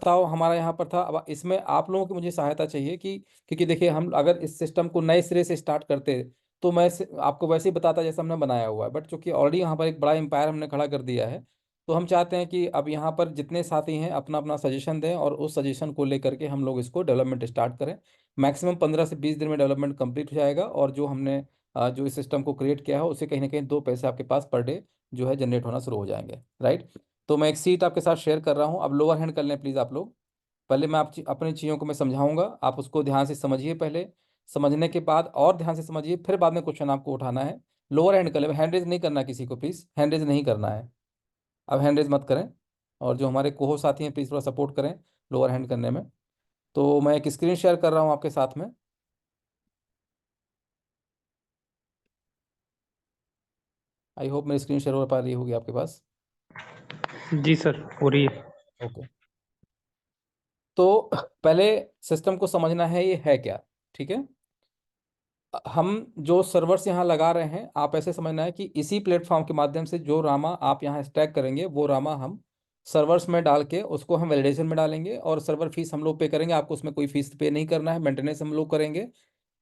बताओ हमारा यहाँ पर था। अब इसमें आप लोगों की मुझे सहायता चाहिए कि, क्योंकि देखिए हम अगर इस सिस्टम को नए सिरे से स्टार्ट करते तो मैं आपको वैसे ही बताता जैसे हमने बनाया हुआ है, बट चूंकि ऑलरेडी यहाँ पर एक बड़ा एम्पायर हमने खड़ा कर दिया है, तो हम चाहते हैं कि अब यहाँ पर जितने साथी हैं अपना अपना सजेशन दें और उस सजेशन को लेकर के हम लोग इसको डेवलपमेंट स्टार्ट करें। मैक्सिमम 15 से 20 दिन में डेवलपमेंट कंप्लीट हो जाएगा, और जो हमने जो इस सिस्टम को क्रिएट किया है उससे कहीं ना कहीं 2 पैसे आपके पास पर डे जो है जनरेट होना शुरू हो जाएंगे, राइट। तो मैं एक सीट आपके साथ शेयर कर रहा हूँ, अब लोअर हैंड कर लें प्लीज़ आप लोग। पहले मैं अपनी चीज़ों को मैं समझाऊंगा, आप उसको ध्यान से समझिए पहले। समझने के बाद और ध्यान से समझिए, फिर बाद में क्वेश्चन आपको उठाना है। लोअर हैंड कर ले, हैंड रेज नहीं करना किसी को, प्लीज़ हैंड रेज नहीं करना है। अब हैंड रेज मत करें। और जो हमारे कोहो साथी हैं प्लीज़ थोड़ा सपोर्ट करें लोअर हैंड करने में। तो मैं एक स्क्रीन शेयर कर रहा हूँ आपके साथ में। आई होप मेरी स्क्रीन शेयर हो पा रही होगी आपके पास। जी सर, हो रही है। ओके। तो पहले सिस्टम को समझना है ये है क्या, ठीक है। हम जो सर्वर्स यहाँ लगा रहे हैं, आप ऐसे समझना है कि इसी प्लेटफॉर्म के माध्यम से जो रामा आप यहाँ स्टैक करेंगे वो रामा हम सर्वर्स में डाल के उसको हम वैलिडेशन में डालेंगे, और सर्वर फीस हम लोग पे करेंगे, आपको उसमें कोई फीस पे नहीं करना है, मेंटेनेंस हम लोग करेंगे।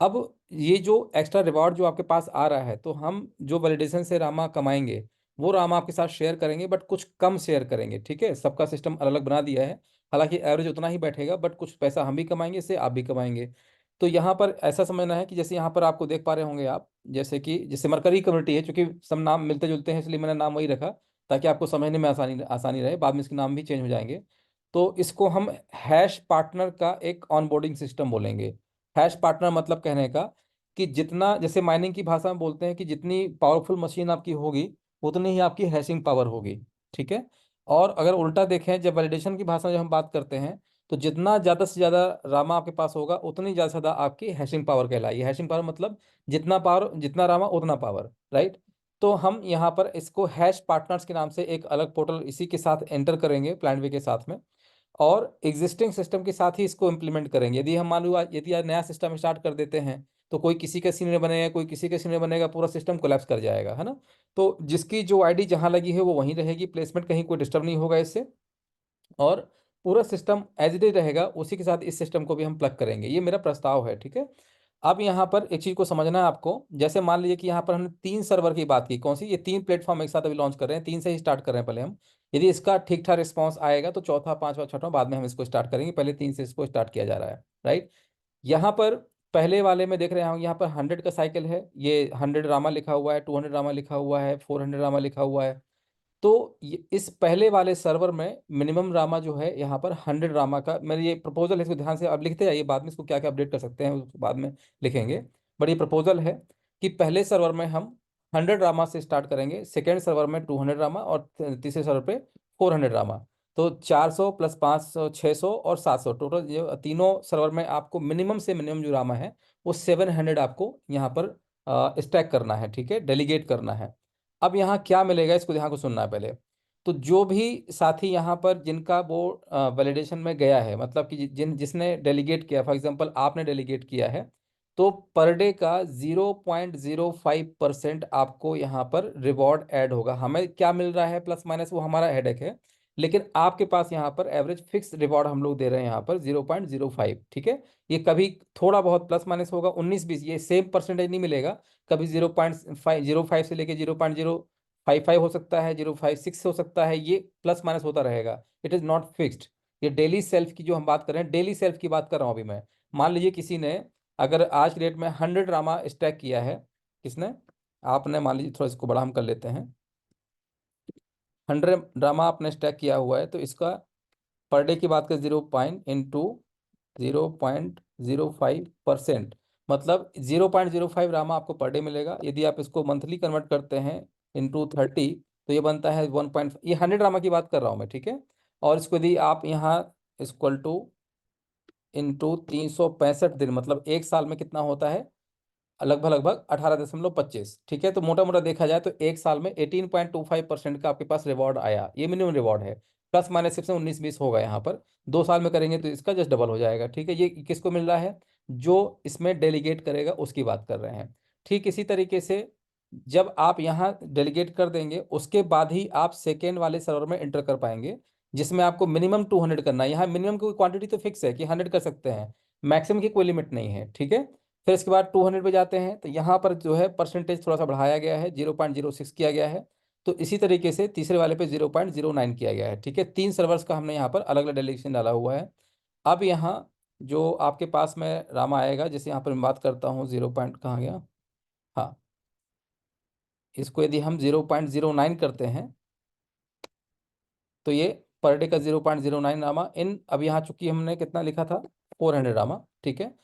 अब ये जो एक्स्ट्रा रिवॉर्ड जो आपके पास आ रहा है, तो हम जो वैलिडेशन से रामा कमाएंगे वो रामा आपके साथ शेयर करेंगे, बट कुछ कम शेयर करेंगे, ठीक है। सबका सिस्टम अलग अलग बना दिया है, हालांकि एवरेज उतना ही बैठेगा, बट कुछ पैसा हम भी कमाएंगे इससे, आप भी कमाएंगे। तो यहाँ पर ऐसा समझना है कि जैसे यहाँ पर आपको देख पा रहे होंगे आप, जैसे कि जैसे मरकरी कम्युनिटी है, क्योंकि सब नाम मिलते जुलते हैं इसलिए मैंने नाम वही रखा, ताकि आपको समझने में आसानी आसानी रहे, बाद में इसके नाम भी चेंज हो जाएंगे। तो इसको हम हैश पार्टनर का एक ऑनबोर्डिंग सिस्टम बोलेंगे। हैश पार्टनर मतलब कहने का कि जितना, जैसे माइनिंग की भाषा में बोलते हैं कि जितनी पावरफुल मशीन आपकी होगी उतनी ही आपकी हैशिंग पावर होगी, ठीक है। और अगर उल्टा देखें, जब वैलिडेशन की भाषा में जब हम बात करते हैं, तो जितना ज़्यादा से ज़्यादा रामा आपके पास होगा उतनी ज़्यादा से ज़्यादा आपकी हैशिंग पावर कहलाएगी। हैशिंग पावर मतलब जितना पावर, जितना रामा उतना पावर, राइट। तो हम यहाँ पर इसको हैश पार्टनर्स के नाम से एक अलग पोर्टल इसी के साथ एंटर करेंगे, प्लान वे के साथ में, और एग्जिस्टिंग सिस्टम के साथ ही इसको इम्प्लीमेंट करेंगे। यदि हम मान लो यदि आज नया सिस्टम स्टार्ट कर देते हैं, तो कोई किसी का सीनियर बनेगा, कोई किसी का सीनियर बनेगा, पूरा सिस्टम कोलैप्स कर जाएगा, है ना। तो जिसकी जो आईडी जहाँ लगी है वो वहीं रहेगी, प्लेसमेंट कहीं कोई डिस्टर्ब नहीं होगा इससे, और पूरा सिस्टम एज इट इज रहेगा। उसी के साथ इस सिस्टम को भी हम प्लग करेंगे, ये मेरा प्रस्ताव है, ठीक है। अब यहाँ पर एक चीज़ को समझना है आपको, जैसे मान लीजिए कि यहाँ पर हमने 3 सर्वर की बात की, कौन सी, ये 3 प्लेटफॉर्म एक साथ अभी लॉन्च कर रहे हैं, 3 से ही स्टार्ट कर रहे हैं पहले हम। यदि इसका ठीक ठाक रिस्पॉन्स आएगा तो चौथा, पांचवा, छठवां बाद में हम इसको स्टार्ट करेंगे, पहले 3 से इसको स्टार्ट किया जा रहा है, राइट। यहाँ पर पहले वाले में देख रहे होंगे, यहाँ पर 100 का साइकिल है, ये 100 रामा लिखा हुआ है, 200 रामा लिखा हुआ है, 400 रामा लिखा हुआ है। तो इस पहले वाले सर्वर में मिनिमम रामा जो है यहाँ पर 100 रामा का, मेरे ये प्रपोजल है, इसको ध्यान से आप लिखते जाइए, बाद में इसको क्या क्या अपडेट कर सकते हैं उसको बाद में लिखेंगे। बट ये प्रपोजल है कि पहले सर्वर में हम 100 रामा से स्टार्ट करेंगे, सेकेंड सर्वर में 200 रामा, और तीसरे सर्वर पे 400 रामा। तो 400 प्लस 500, 600 और 700, टोटल ये तीनों सर्वर में आपको मिनिमम से मिनिमम जो रामा है वो 700 आपको यहाँ पर स्टैक करना है, ठीक है, डेलीगेट करना है। अब यहाँ क्या मिलेगा, इसको ध्यान को सुनना है पहले। तो जो भी साथी यहाँ पर जिनका वो वैलिडेशन में गया है, मतलब कि जिसने डेलीगेट किया, फॉर एग्जांपल आपने डेलीगेट किया है, तो पर डे का 0.05% आपको यहाँ पर रिवॉर्ड ऐड होगा। हमें क्या मिल रहा है प्लस माइनस वो हमारा हेडेक है, लेकिन आपके पास यहाँ पर एवरेज फिक्स रिवॉर्ड हम लोग दे रहे हैं यहाँ पर 0.05, ठीक है। ये कभी थोड़ा बहुत प्लस माइनस होगा, 19-20, ये सेम परसेंटेज नहीं मिलेगा। कभी 0.505 से लेके 0.055 हो सकता है, 056 हो सकता है, ये प्लस माइनस होता रहेगा, इट इज़ नॉट फिक्स्ड। ये डेली सेल्फ की जो हम बात कर रहे हैं, डेली सेल्फ की बात कर रहा हूँ अभी मैं। मान लीजिए किसी ने अगर आज की डेट में 100 रामा स्टैक किया है, किसने, आपने, मान लीजिए थोड़ा इसको बड़ा हम कर लेते हैं, 100 रामा आपने स्टैक किया हुआ है, तो इसका पर डे की बात करें 0.05%, मतलब 0.05 रामा आपको पर डे मिलेगा। यदि आप इसको मंथली कन्वर्ट करते हैं × 30, तो ये बनता है 1. ये 100 रामा की बात कर रहा हूँ मैं, ठीक है। और इसको यदि आप यहाँ इक्वल टू × 365 दिन, मतलब एक साल में कितना होता है, लगभग लगभग 18.25, ठीक है। तो मोटा मोटा देखा जाए तो एक साल में 18.25% का आपके पास रिवॉर्ड आया, ये मिनिमम रिवॉर्ड है। प्लस माइनस सिर्फ 19-20 होगा यहाँ पर, 2 साल में करेंगे तो इसका जस्ट डबल हो जाएगा, ठीक है। ये किसको मिल रहा है, जो इसमें डेलीगेट करेगा उसकी बात कर रहे हैं। ठीक इसी तरीके से जब आप यहाँ डेलीगेट कर देंगे उसके बाद ही आप सेकेंड वाले सर्वर में एंटर कर पाएंगे। जिसमें आपको मिनिमम 200 करना है। यहाँ मिनिमम की क्वांटिटी तो फिक्स है कि 100 कर सकते हैं, मैक्सिमम की कोई लिमिट नहीं है, ठीक है। फिर इसके बाद 200 पे जाते हैं तो यहाँ पर जो है परसेंटेज थोड़ा सा बढ़ाया गया है, 0.06 किया गया है। तो इसी तरीके से तीसरे वाले पे 0.09 किया गया है, ठीक है। 3 सर्वर्स का हमने यहाँ पर अलग अलग डेलीगेशन डाला हुआ है। अब यहाँ जो आपके पास में रामा आएगा, जैसे यहाँ पर मैं बात करता हूँ, 0 पॉइंट कहाँ गया, हाँ, इसको यदि हम 0.09 करते हैं तो ये पर डे का 0.09 रामा इन, अब यहाँ चूंकि हमने कितना लिखा था, 400 रामा, ठीक है।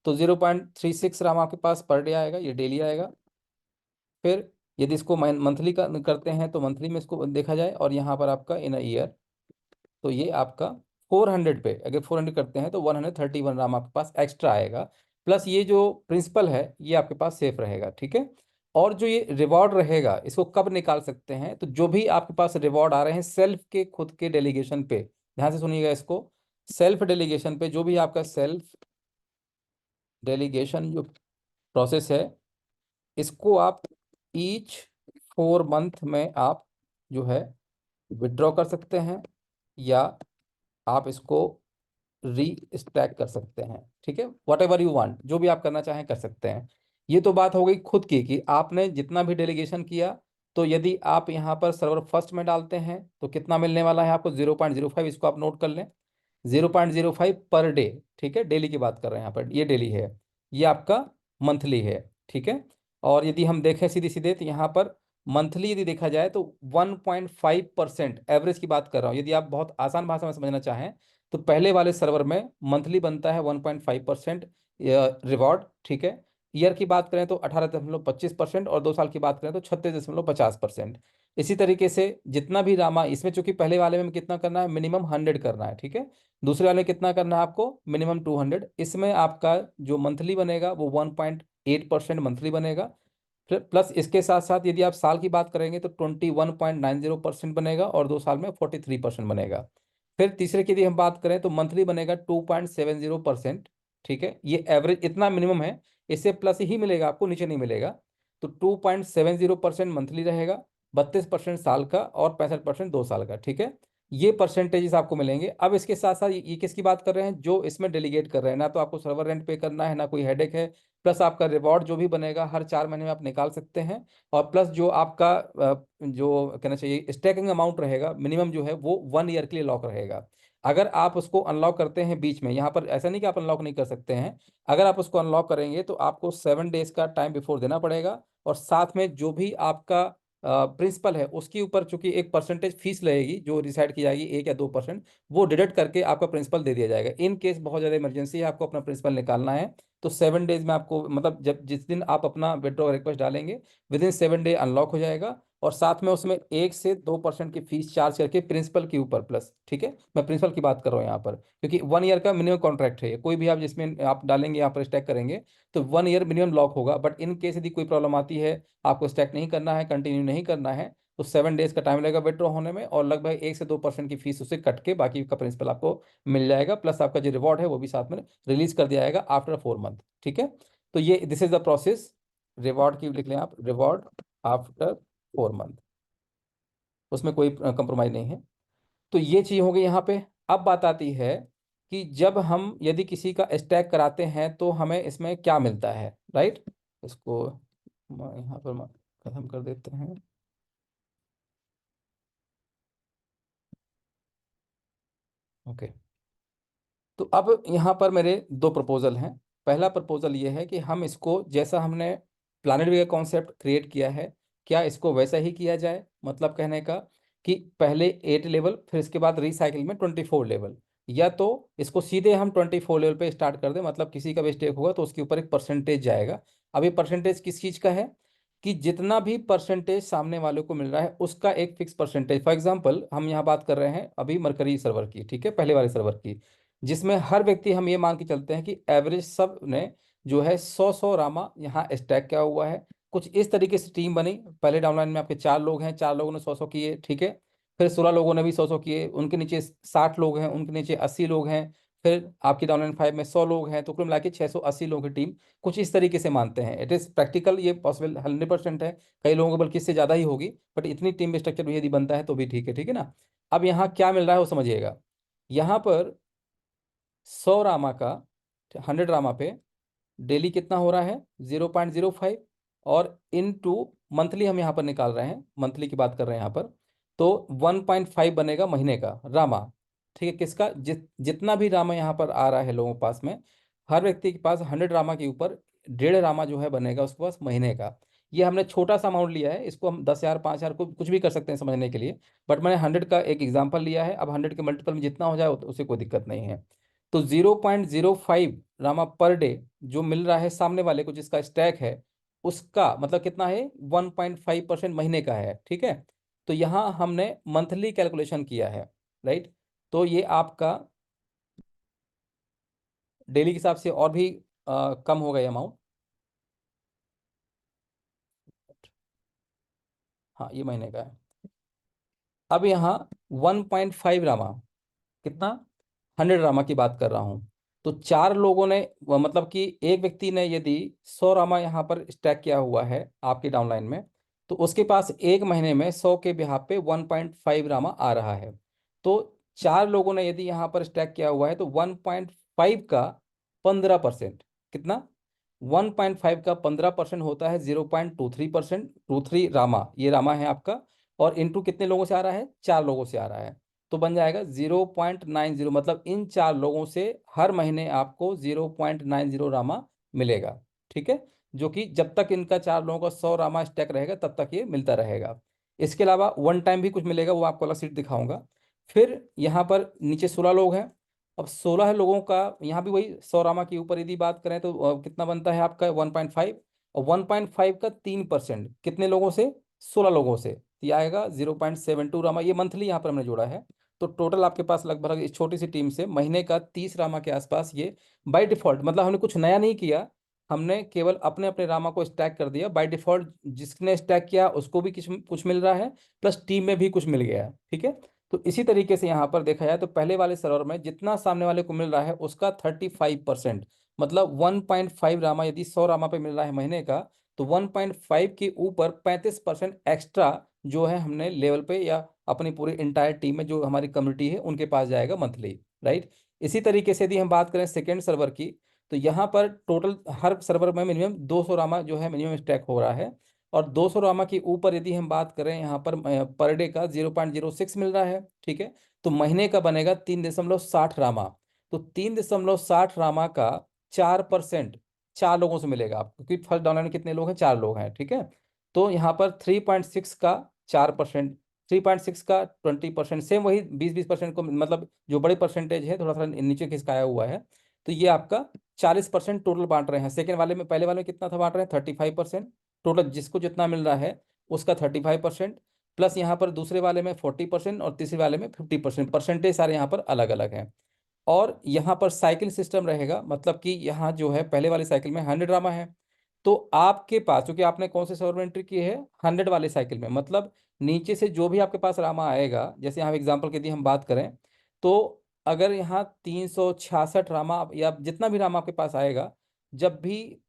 तो 0.36 रामा आपके पास पर डे आएगा, ये डेली आएगा। फिर यदि इसको मंथली का करते हैं तो मंथली में इसको देखा जाए, और यहाँ पर आपका इन अ ईयर, तो ये आपका 400 पे अगर 400 करते हैं तो 131 राम आपके पास एक्स्ट्रा आएगा। प्लस ये जो प्रिंसिपल है ये आपके पास सेफ रहेगा, ठीक है। और जो ये रिवॉर्ड रहेगा इसको कब निकाल सकते हैं, तो जो भी आपके पास रिवॉर्ड आ रहे हैं सेल्फ के खुद के डेलीगेशन पे, ध्यान से सुनिएगा इसको, सेल्फ डेलीगेशन पे जो भी आपका सेल्फ डेलीगेशन जो प्रोसेस है, इसको आप ईच 4 मंथ में आप जो है विड्रॉ कर सकते हैं, या आप इसको री स्टैक कर सकते हैं, ठीक है। वट एवर यू वांट, जो भी आप करना चाहें कर सकते हैं। ये तो बात हो गई खुद की कि आपने जितना भी डेलीगेशन किया, तो यदि आप यहाँ पर सर्वर फर्स्ट में डालते हैं तो कितना मिलने वाला है आपको, 0.05, इसको आप नोट कर लें, 0.05 पर डे, ठीक है। डेली की बात कर रहे हैं यहाँ पर, ये डेली है, ये आपका मंथली है, ठीक है। और यदि हम देखें सीधे सीधे तो यहाँ पर मंथली यदि देखा जाए तो 1.5% एवरेज की बात कर रहा हूँ। यदि आप बहुत आसान भाषा में समझना चाहें तो पहले वाले सर्वर में मंथली बनता है 1.5% रिवॉर्ड, ठीक है। ईयर की बात करें तो 18.25%, और 2 साल की बात करें तो 36.50%। इसी तरीके से जितना भी रामा इसमें, चूंकि पहले वाले में कितना करना है, मिनिमम 100 करना है, ठीक है। दूसरे वाले में कितना करना है आपको, मिनिमम 200। इसमें आपका जो मंथली बनेगा वो 1.8% मंथली बनेगा। फिर प्लस इसके साथ साथ यदि आप साल की बात करेंगे तो 21.90% बनेगा, और 2 साल में 43% बनेगा। फिर तीसरे की यदि हम बात करें तो मंथली बनेगा 2.70%, ठीक है। ये एवरेज इतना मिनिमम है, इससे प्लस ही मिलेगा आपको, नीचे नहीं मिलेगा। तो 2.70% मंथली रहेगा, 32% साल का, और 65% 2 साल का, ठीक है। ये परसेंटेजेस आपको मिलेंगे। अब इसके साथ साथ ये किसकी बात कर रहे हैं, जो इसमें डेलीगेट कर रहे हैं, ना तो आपको सर्वर रेंट पे करना है, ना कोई हेडेक है। प्लस आपका रिवॉर्ड जो भी बनेगा हर 4 महीने में आप निकाल सकते हैं। और प्लस जो आपका जो कहना चाहिए स्टैकिंग अमाउंट रहेगा मिनिमम जो है वो 1 ईयर के लिए लॉक रहेगा। अगर आप उसको अनलॉक करते हैं बीच में, यहाँ पर ऐसा नहीं कि आप अनलॉक नहीं कर सकते हैं, अगर आप उसको अनलॉक करेंगे तो आपको 7 डेज का टाइम बिफोर देना पड़ेगा। और साथ में जो भी आपका प्रिंसिपल है उसके ऊपर चूंकि एक परसेंटेज फीस लगेगी जो डिसाइड की जाएगी, 1 या 2%, वो डिडक्ट करके आपका प्रिंसिपल दे दिया जाएगा। इन केस बहुत ज़्यादा इमरजेंसी है, आपको अपना प्रिंसिपल निकालना है, तो 7 डेज में आपको, मतलब जब जिस दिन आप अपना विड्रॉ रिक्वेस्ट डालेंगे, विद इन 7 डे अनलॉक हो जाएगा। और साथ में उसमें 1 से 2% की फीस चार्ज करके प्रिंसिपल के ऊपर प्लस, ठीक है। मैं प्रिंसिपल की बात कर रहा हूँ यहाँ पर, क्योंकि 1 ईयर का मिनिमम कॉन्ट्रैक्ट है ये। कोई भी आप जिसमें आप डालेंगे यहाँ पर स्टैक करेंगे तो 1 ईयर मिनिमम लॉक होगा। बट इन केस यदि कोई प्रॉब्लम आती है, आपको स्टैक नहीं करना है, कंटिन्यू नहीं करना है, तो 7 डेज का टाइम लगेगा विड्रॉ होने में, और लगभग 1 से 2% की फीस उसे कट के बाकी का प्रिंसिपल आपको मिल जाएगा। प्लस आपका जो रिवॉर्ड है वो भी साथ में रिलीज कर दिया जाएगा आफ्टर 4 मंथ, ठीक है। तो ये this is the process, reward की लिख लें आप, रिवॉर्ड आफ्टर 4 मंथ, उसमें कोई कंप्रोमाइज नहीं है। तो ये चीज़ हो गई यहाँ पे। अब बात आती है कि जब हम यदि किसी का स्टैक कराते हैं तो हमें इसमें क्या मिलता है, राइट। इसको यहाँ पर खत्म कर देते हैं। ओके, तो अब यहाँ पर मेरे 2 प्रपोजल हैं। पहला प्रपोजल ये है कि हम इसको, जैसा हमने प्लानट वे का कॉन्सेप्ट क्रिएट किया है, क्या इसको वैसा ही किया जाए, मतलब कहने का कि पहले 8 लेवल, फिर इसके बाद रिसाइकिल में 24 लेवल, या तो इसको सीधे हम 24 लेवल पे स्टार्ट कर दें, मतलब किसी का भी स्टेक होगा तो उसके ऊपर एक परसेंटेज जाएगा। अब ये परसेंटेज किस चीज़ का है, कि जितना भी परसेंटेज सामने वाले को मिल रहा है उसका एक फिक्स परसेंटेज। फॉर एग्जांपल हम यहाँ बात कर रहे हैं अभी मरकरी सर्वर की, ठीक है, पहले वाले सर्वर की, जिसमें हर व्यक्ति, हम ये मान के चलते हैं कि एवरेज सब ने जो है 100 रामा यहाँ स्टैक किया हुआ है। कुछ इस तरीके से टीम बनी, पहले डाउनलाइन में आपके 4 लोग हैं, 4 लोगों ने 100 किए, ठीक है। फिर 16 लोगों ने भी 100 किए, उनके नीचे 60 लोग हैं, उनके नीचे 80 लोग हैं। फिर आपकी डाउनलाइन 5 में 100 लोग हैं, तो कुल मिला के 680 लोगों की टीम। कुछ इस तरीके से मानते हैं, इट इज़ प्रैक्टिकल, ये पॉसिबल 100% है। कई लोगों को बल्कि इससे ज़्यादा ही होगी, बट इतनी टीम स्ट्रक्चर भी यदि बनता है तो भी ठीक है, ठीक है ना। अब यहाँ क्या मिल रहा है वो समझिएगा। यहाँ पर 100 रामा का, 100 रामा पे डेली कितना हो रहा है, 0.05, और इन टू मंथली हम यहाँ पर निकाल रहे हैं, मंथली की बात कर रहे हैं यहाँ पर, तो 1.5 बनेगा महीने का रामा। ठीक है, किसका, जितना भी रामा यहाँ पर आ रहा है लोगों के पास में, हर व्यक्ति के पास 100 रामा के ऊपर 1.5 रामा जो है बनेगा उसके पास महीने का। ये हमने छोटा सा अमाउंट लिया है, इसको हम 10,000 5,000 कुछ भी कर सकते हैं समझने के लिए, बट मैंने 100 का एक एग्जाम्पल लिया है। अब 100 के मल्टीपल में जितना हो जाए उसे कोई दिक्कत नहीं है। तो 0.05 रामा पर डे जो मिल रहा है सामने वाले को जिसका स्टैक है, उसका मतलब कितना है, 1.5% महीने का है। ठीक है, तो यहाँ हमने मंथली कैलकुलेशन किया है, राइट। तो ये आपका डेली के हिसाब से और भी कम हो गया अमाउंट। हाँ, ये महीने का है। अब यहाँ 1.5 रामा, कितना, 100 रामा की बात कर रहा हूँ। तो चार लोगों ने मतलब कि एक व्यक्ति ने यदि 100 रामा यहाँ पर स्टैक किया हुआ है आपकी डाउनलाइन में, तो उसके पास एक महीने में 100 के बिहाफ पे 1.5 रामा आ रहा है। तो चार लोगों ने यदि यहाँ पर स्टैक किया हुआ है तो 1.5 का 15%, कितना, 1.5 का 15% होता है 0.23%, 23 रामा, ये रामा है आपका। और इंटू कितने लोगों से आ रहा है, चार लोगों से आ रहा है, तो बन जाएगा 0.90, मतलब इन चार लोगों से हर महीने आपको 0.90 रामा मिलेगा। ठीक है, जो कि जब तक इनका चार लोगों का 100 रामा स्टैक रहेगा तब तक ये मिलता रहेगा। इसके अलावा वन टाइम भी कुछ मिलेगा, वो आपको अलग सीट दिखाऊंगा। फिर यहाँ पर नीचे 16 लोग हैं। अब 16 लोगों का यहाँ भी वही 100 रामा के ऊपर यदि बात करें तो कितना बनता है आपका 1.5, और 1.5 का 3% कितने लोगों से, 16 लोगों से, तो ये आएगा 0.72 रामा। ये मंथली यहाँ पर हमने जोड़ा है। तो टोटल आपके पास लगभग इस छोटी सी टीम से महीने का 30 रामा के आसपास ये बाय डिफॉल्ट, मतलब हमने कुछ नया नहीं किया, हमने केवल अपने अपने रामा को स्टैक कर दिया बाय डिफॉल्ट। जिसने स्टैक किया उसको भी कुछ कुछ मिल रहा है, प्लस टीम में भी कुछ मिल गया है। ठीक है, तो इसी तरीके से यहाँ पर देखा जाए तो पहले वाले सर्वर में जितना सामने वाले को मिल रहा है उसका 35%, मतलब 1.5 रामा यदि 100 रामा पे मिल रहा है महीने का, तो 1.5 के ऊपर 35% एक्स्ट्रा जो है हमने लेवल पे या अपनी पूरी इंटायर टीम में जो हमारी कम्युनिटी है उनके पास जाएगा मंथली, राइट। इसी तरीके से यदि हम बात करें सेकेंड सर्वर की, तो यहाँ पर टोटल हर सर्वर में मिनिमम 200 रामा जो है मिनिमम स्टैक हो रहा है। और 200 रामा के ऊपर यदि हम बात करें यहाँ पर डे का 0.06 मिल रहा है। ठीक है, तो महीने का बनेगा 3.60 रामा। तो 3.60 रामा का 4% चार लोगों से मिलेगा आपको, क्योंकि फर्स्ट डाउनलाइन में कितने लोग हैं, चार लोग हैं। ठीक है, तो यहाँ पर 3.6 का 4%, 3.6 का 20%, सेम वही 20-20% को, मतलब जो बड़े परसेंटेज है थोड़ा सा नीचे खिसकाया हुआ है। तो ये आपका 40% टोटल बांट रहे हैं। सेकेंड वाले में, पहले वाले में कितना था बांट रहे हैं, 35%। टोटल जिसको जितना मिल रहा है उसका 35%, प्लस यहाँ पर दूसरे वाले में 40% और तीसरे वाले में 50%। परसेंटेज सारे यहाँ पर अलग अलग हैं। और यहाँ पर साइकिल सिस्टम रहेगा, मतलब कि यहाँ जो है पहले वाली साइकिल में 100 रामा है, तो आपके पास, क्योंकि आपने कौन से सर्वर में एंट्री की है, 100 वाले साइकिल में, मतलब नीचे से जो भी आपके पास रामा आएगा, जैसे यहाँ एग्जाम्पल के यदि हम बात करें, तो अगर यहाँ 366 रामा या जितना भी रामा आपके पास आएगा, जब भी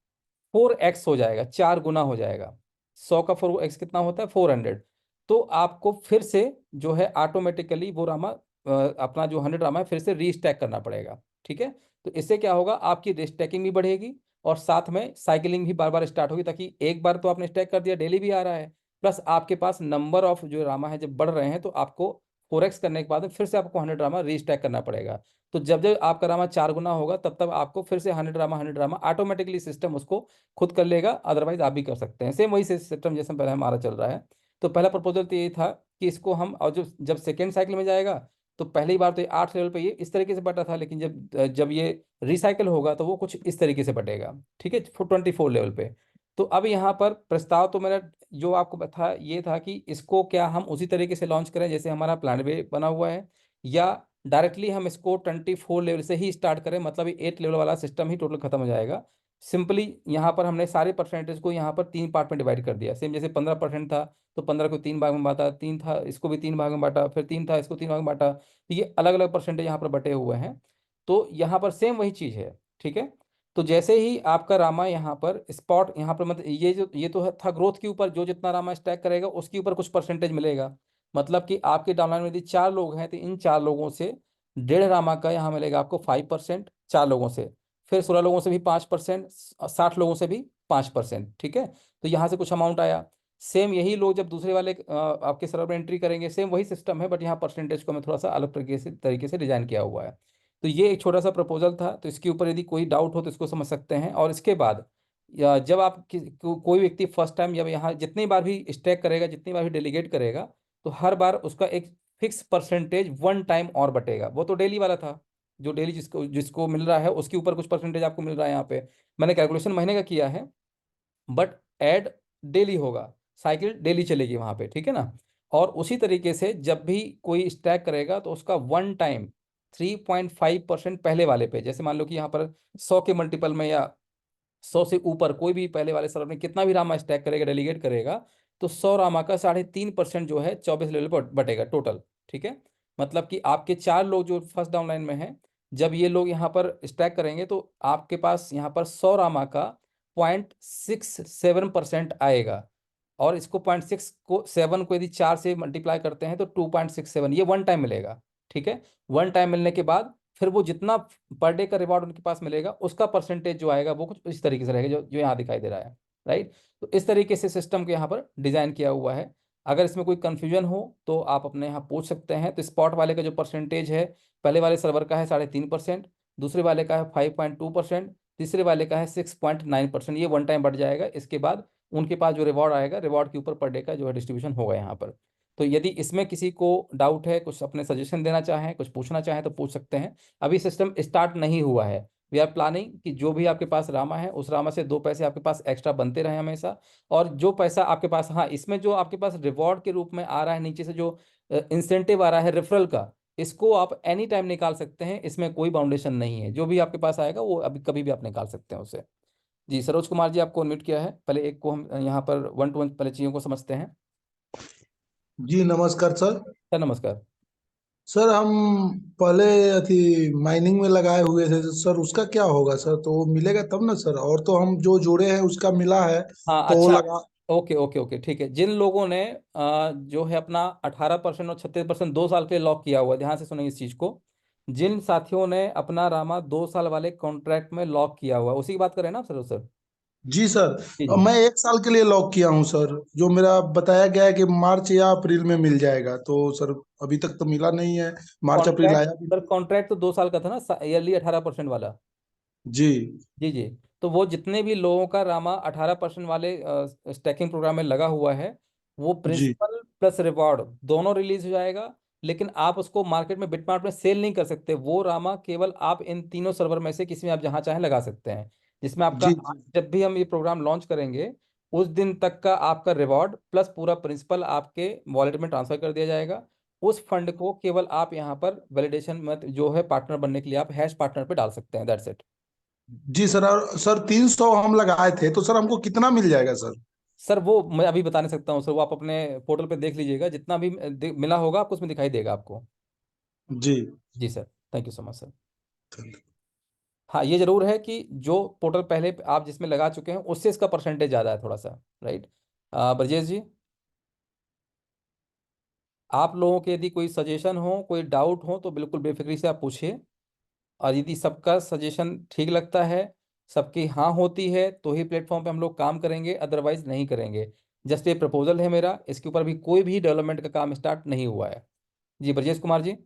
4x हो जाएगा, 4 गुना हो जाएगा, 100 का 4x कितना होता है, 400, तो आपको फिर से जो है ऑटोमेटिकली वो रामा अपना जो 100 रामा है फिर से रीस्टैक करना पड़ेगा। ठीक है, तो इससे क्या होगा, आपकी रीस्टैकिंग भी बढ़ेगी और साथ में साइकिलिंग भी बार बार स्टार्ट होगी, ताकि एक बार तो आपने स्टैक कर दिया, डेली भी आ रहा है, प्लस आपके पास नंबर ऑफ जो रामा है जब बढ़ रहे हैं तो आपको 4x करने के बाद में फिर से आपको 100 रामा रीस्टैक करना पड़ेगा। तो जब जब आपका रामा 4 गुना होगा तब तब आपको फिर से 100 रामा 100 रामा ऑटोमेटिकली सिस्टम उसको खुद कर लेगा, अदरवाइज आप भी कर सकते हैं। सेम वही सिस्टम जैसे पहले हमारा चल रहा है। तो पहला प्रपोजल तो ये था कि इसको हम, और जब जब सेकेंड साइकिल में जाएगा तो पहली बार तो ये 8 लेवल पे ये इस तरीके से बटा था, लेकिन जब जब ये रिसाइकिल होगा तो वो कुछ इस तरीके से बटेगा। ठीक है, 24 लेवल पे। तो अब यहाँ पर प्रस्ताव तो मेरा जो आपको था ये था कि इसको क्या हम उसी तरीके से लॉन्च करें जैसे हमारा प्लान बे बना हुआ है, या डायरेक्टली हम इसको 24 लेवल से ही स्टार्ट करें, मतलब ये 8 लेवल वाला सिस्टम ही टोटल खत्म हो जाएगा। सिंपली यहाँ पर हमने सारे परसेंटेज को यहाँ पर 3 पार्ट में डिवाइड कर दिया। सेम जैसे 15% था तो 15 को 3 भाग में बांटा, 3 था इसको भी 3 भाग में बांटा, फिर 3 था इसको 3 भाग में बांटा, तो ये अलग अलग परसेंटेज यहाँ पर बटे हुए हैं। तो यहाँ पर सेम वही चीज़ है। ठीक है, तो जैसे ही आपका रामा यहाँ पर स्पॉट, यहाँ पर मतलब ये जो ये तो था ग्रोथ के ऊपर, जो जितना रामा स्टैक करेगा उसके ऊपर कुछ परसेंटेज मिलेगा। मतलब कि आपके डाउनलाइन में यदि 4 लोग हैं तो इन 4 लोगों से डेढ़ रामा का यहाँ मिलेगा आपको 5%, 4 लोगों से। फिर 16 लोगों से भी 5%, 60 लोगों से भी 5%। ठीक है, तो यहाँ से कुछ अमाउंट आया। सेम यही लोग जब दूसरे वाले आपके सर्वर में एंट्री करेंगे, सेम वही सिस्टम है, बट यहाँ परसेंटेज को मैं थोड़ा सा अलग तरीके से डिजाइन किया हुआ है। तो ये एक छोटा सा प्रपोजल था, तो इसके ऊपर यदि कोई डाउट हो तो इसको समझ सकते हैं। और इसके बाद या जब आप कोई व्यक्ति फर्स्ट टाइम जब यहाँ जितनी बार भी स्टैक करेगा, जितनी बार भी डेलीगेट करेगा, तो हर बार उसका एक फिक्स परसेंटेज वन टाइम और बटेगा। वो तो डेली वाला था, जो डेली जिसको जिसको मिल रहा है उसके ऊपर कुछ परसेंटेज आपको मिल रहा है यहाँ पे। मैंने कैलकुलेशन महीने का किया है, बट ऐड डेली होगा, साइकिल डेली चलेगी वहां पे। ठीक है ना। और उसी तरीके से जब भी कोई स्टैक करेगा तो उसका वन टाइम 3.5% पहले वाले पे, जैसे मान लो कि यहाँ पर 100 के मल्टीपल में या 100 से ऊपर कोई भी पहले वाले सर्वर में कितना भी रामा स्टैक करेगा, डेलीगेट करेगा, तो 100 रामा का 3.5% जो है 24 लेवल पर बटेगा टोटल। ठीक है, मतलब कि आपके 4 लोग जो फर्स्ट डाउन लाइन में हैं, जब ये लोग यहाँ पर स्टैक करेंगे तो आपके पास यहाँ पर 100 रामा का 0.67% आएगा। और इसको 0.6 को यदि 4 से मल्टीप्लाई करते हैं तो 2.67, ये वन टाइम मिलेगा। ठीक है, वन टाइम मिलने के बाद फिर वो जितना पर डे का रिवॉर्ड उनके पास मिलेगा उसका परसेंटेज जो आएगा वो कुछ इस तरीके से रहेगा, जो जो यहाँ दिखाई दे रहा है। राइट, तो इस तरीके से सिस्टम को यहाँ पर डिजाइन किया हुआ है। अगर इसमें कोई कंफ्यूजन हो तो आप अपने यहाँ पूछ सकते हैं। तो स्पॉट वाले का जो परसेंटेज है, पहले वाले सर्वर का है 3.5%, दूसरे वाले का है 5.2%, तीसरे वाले का है 6.9%। ये वन टाइम बढ़ जाएगा। इसके बाद उनके पास जो रिवॉर्ड आएगा, रिवॉर्ड के ऊपर पर डे का जो है डिस्ट्रीब्यूशन होगा यहाँ पर। तो यदि इसमें किसी को डाउट है, कुछ अपने सजेशन देना चाहें, कुछ पूछना चाहें तो पूछ सकते हैं। अभी सिस्टम स्टार्ट नहीं हुआ है। वी आर प्लानिंग कि जो भी आपके पास रामा है उस रामा से 2 पैसे आपके पास एक्स्ट्रा बनते रहे हमेशा। और जो पैसा आपके पास, हाँ, इसमें जो आपके पास रिवॉर्ड के रूप में आ रहा है नीचे से, जो इंसेंटिव आ रहा है रेफरल का, इसको आप एनी टाइम निकाल सकते हैं। इसमें कोई बाउंडेशन नहीं है, जो भी आपके पास आएगा वो अभी कभी भी आप निकाल सकते हैं उसे। जी, सरोज कुमार जी आपको अनम्यूट किया है। पहले एक को हम यहाँ पर वन टू वन पहले चीज़ों को समझते हैं। जी नमस्कार सर। सर नमस्कार। सर हम पहले अथी माइनिंग में लगाए हुए थे तो सर उसका क्या होगा सर, तो वो मिलेगा तब ना सर? और तो हम जो जोड़े हैं उसका मिला है हाँ तो वो अच्छा, लगा। ओके ओके ओके, ठीक है। जिन लोगों ने जो है अपना 18% और 36% 2 साल के लिए लॉक किया हुआ है, ध्यान से सुनिए इस चीज़ को। जिन साथियों ने अपना रामा 2 साल वाले कॉन्ट्रैक्ट में लॉक किया हुआ है, उसी की बात करें ना आप सर? जी सर। जी जी। मैं 1 साल के लिए लॉक किया हूँ सर, जो मेरा बताया गया है कि मार्च या अप्रैल में मिल जाएगा, तो सर अभी तक तो मिला नहीं है। मार्च अप्रैल कॉन्ट्रैक्ट आया भी सर, नहीं। कॉन्ट्रैक्ट तो 2 साल का था ना, ईयरली 18% वाला। जी जी जी। तो वो जितने भी लोगों का रामा 18% वाले स्टैकिंग प्रोग्राम में लगा हुआ है, वो जी प्रिंसिपल प्लस रिवॉर्ड दोनों रिलीज हो जाएगा। लेकिन आप उसको मार्केट में बिटमार्ट में सेल नहीं कर सकते। वो रामा केवल आप इन तीनों सर्वर में से किसी में आप जहां चाहें लगा सकते हैं। जिसमें आपका, जी जी जब भी हम ये प्रोग्राम लॉन्च करेंगे उस दिन तक का आपका रिवॉर्ड प्लस पूरा प्रिंसिपल आपके वॉलेट में ट्रांसफर कर दिया जाएगा। उस फंड को केवल आप यहाँ पर वैलिडेशन मत जो है पार्टनर बनने के लिए आप हैश पार्टनर पे डाल सकते हैं, दैट्स इट। जी सर। और सर 300 हम लगाए थे तो सर हमको कितना मिल जाएगा सर? सर वो मैं अभी बता नहीं सकता हूँ सर, वो आप अपने पोर्टल पे देख लीजिएगा, जितना भी मिला होगा आपको उसमें दिखाई देगा आपको। जी। जी sir, thank you so much sir. हाँ, ये जरूर है कि जो पोर्टल पहले आप जिसमें लगा चुके हैं उससे इसका परसेंटेज ज़्यादा है थोड़ा सा। राइट, ब्रजेश जी, आप लोगों के यदि कोई सजेशन हो, कोई डाउट हो तो बिल्कुल बेफिक्री से आप पूछिए। और यदि सबका सजेशन ठीक लगता है, सबकी हाँ होती है, तो ही प्लेटफॉर्म पे हम लोग काम करेंगे, अदरवाइज नहीं करेंगे। जस्ट ये प्रपोजल है मेरा, इसके ऊपर भी कोई भी डेवलपमेंट का काम स्टार्ट नहीं हुआ है। जी ब्रजेश कुमार जी,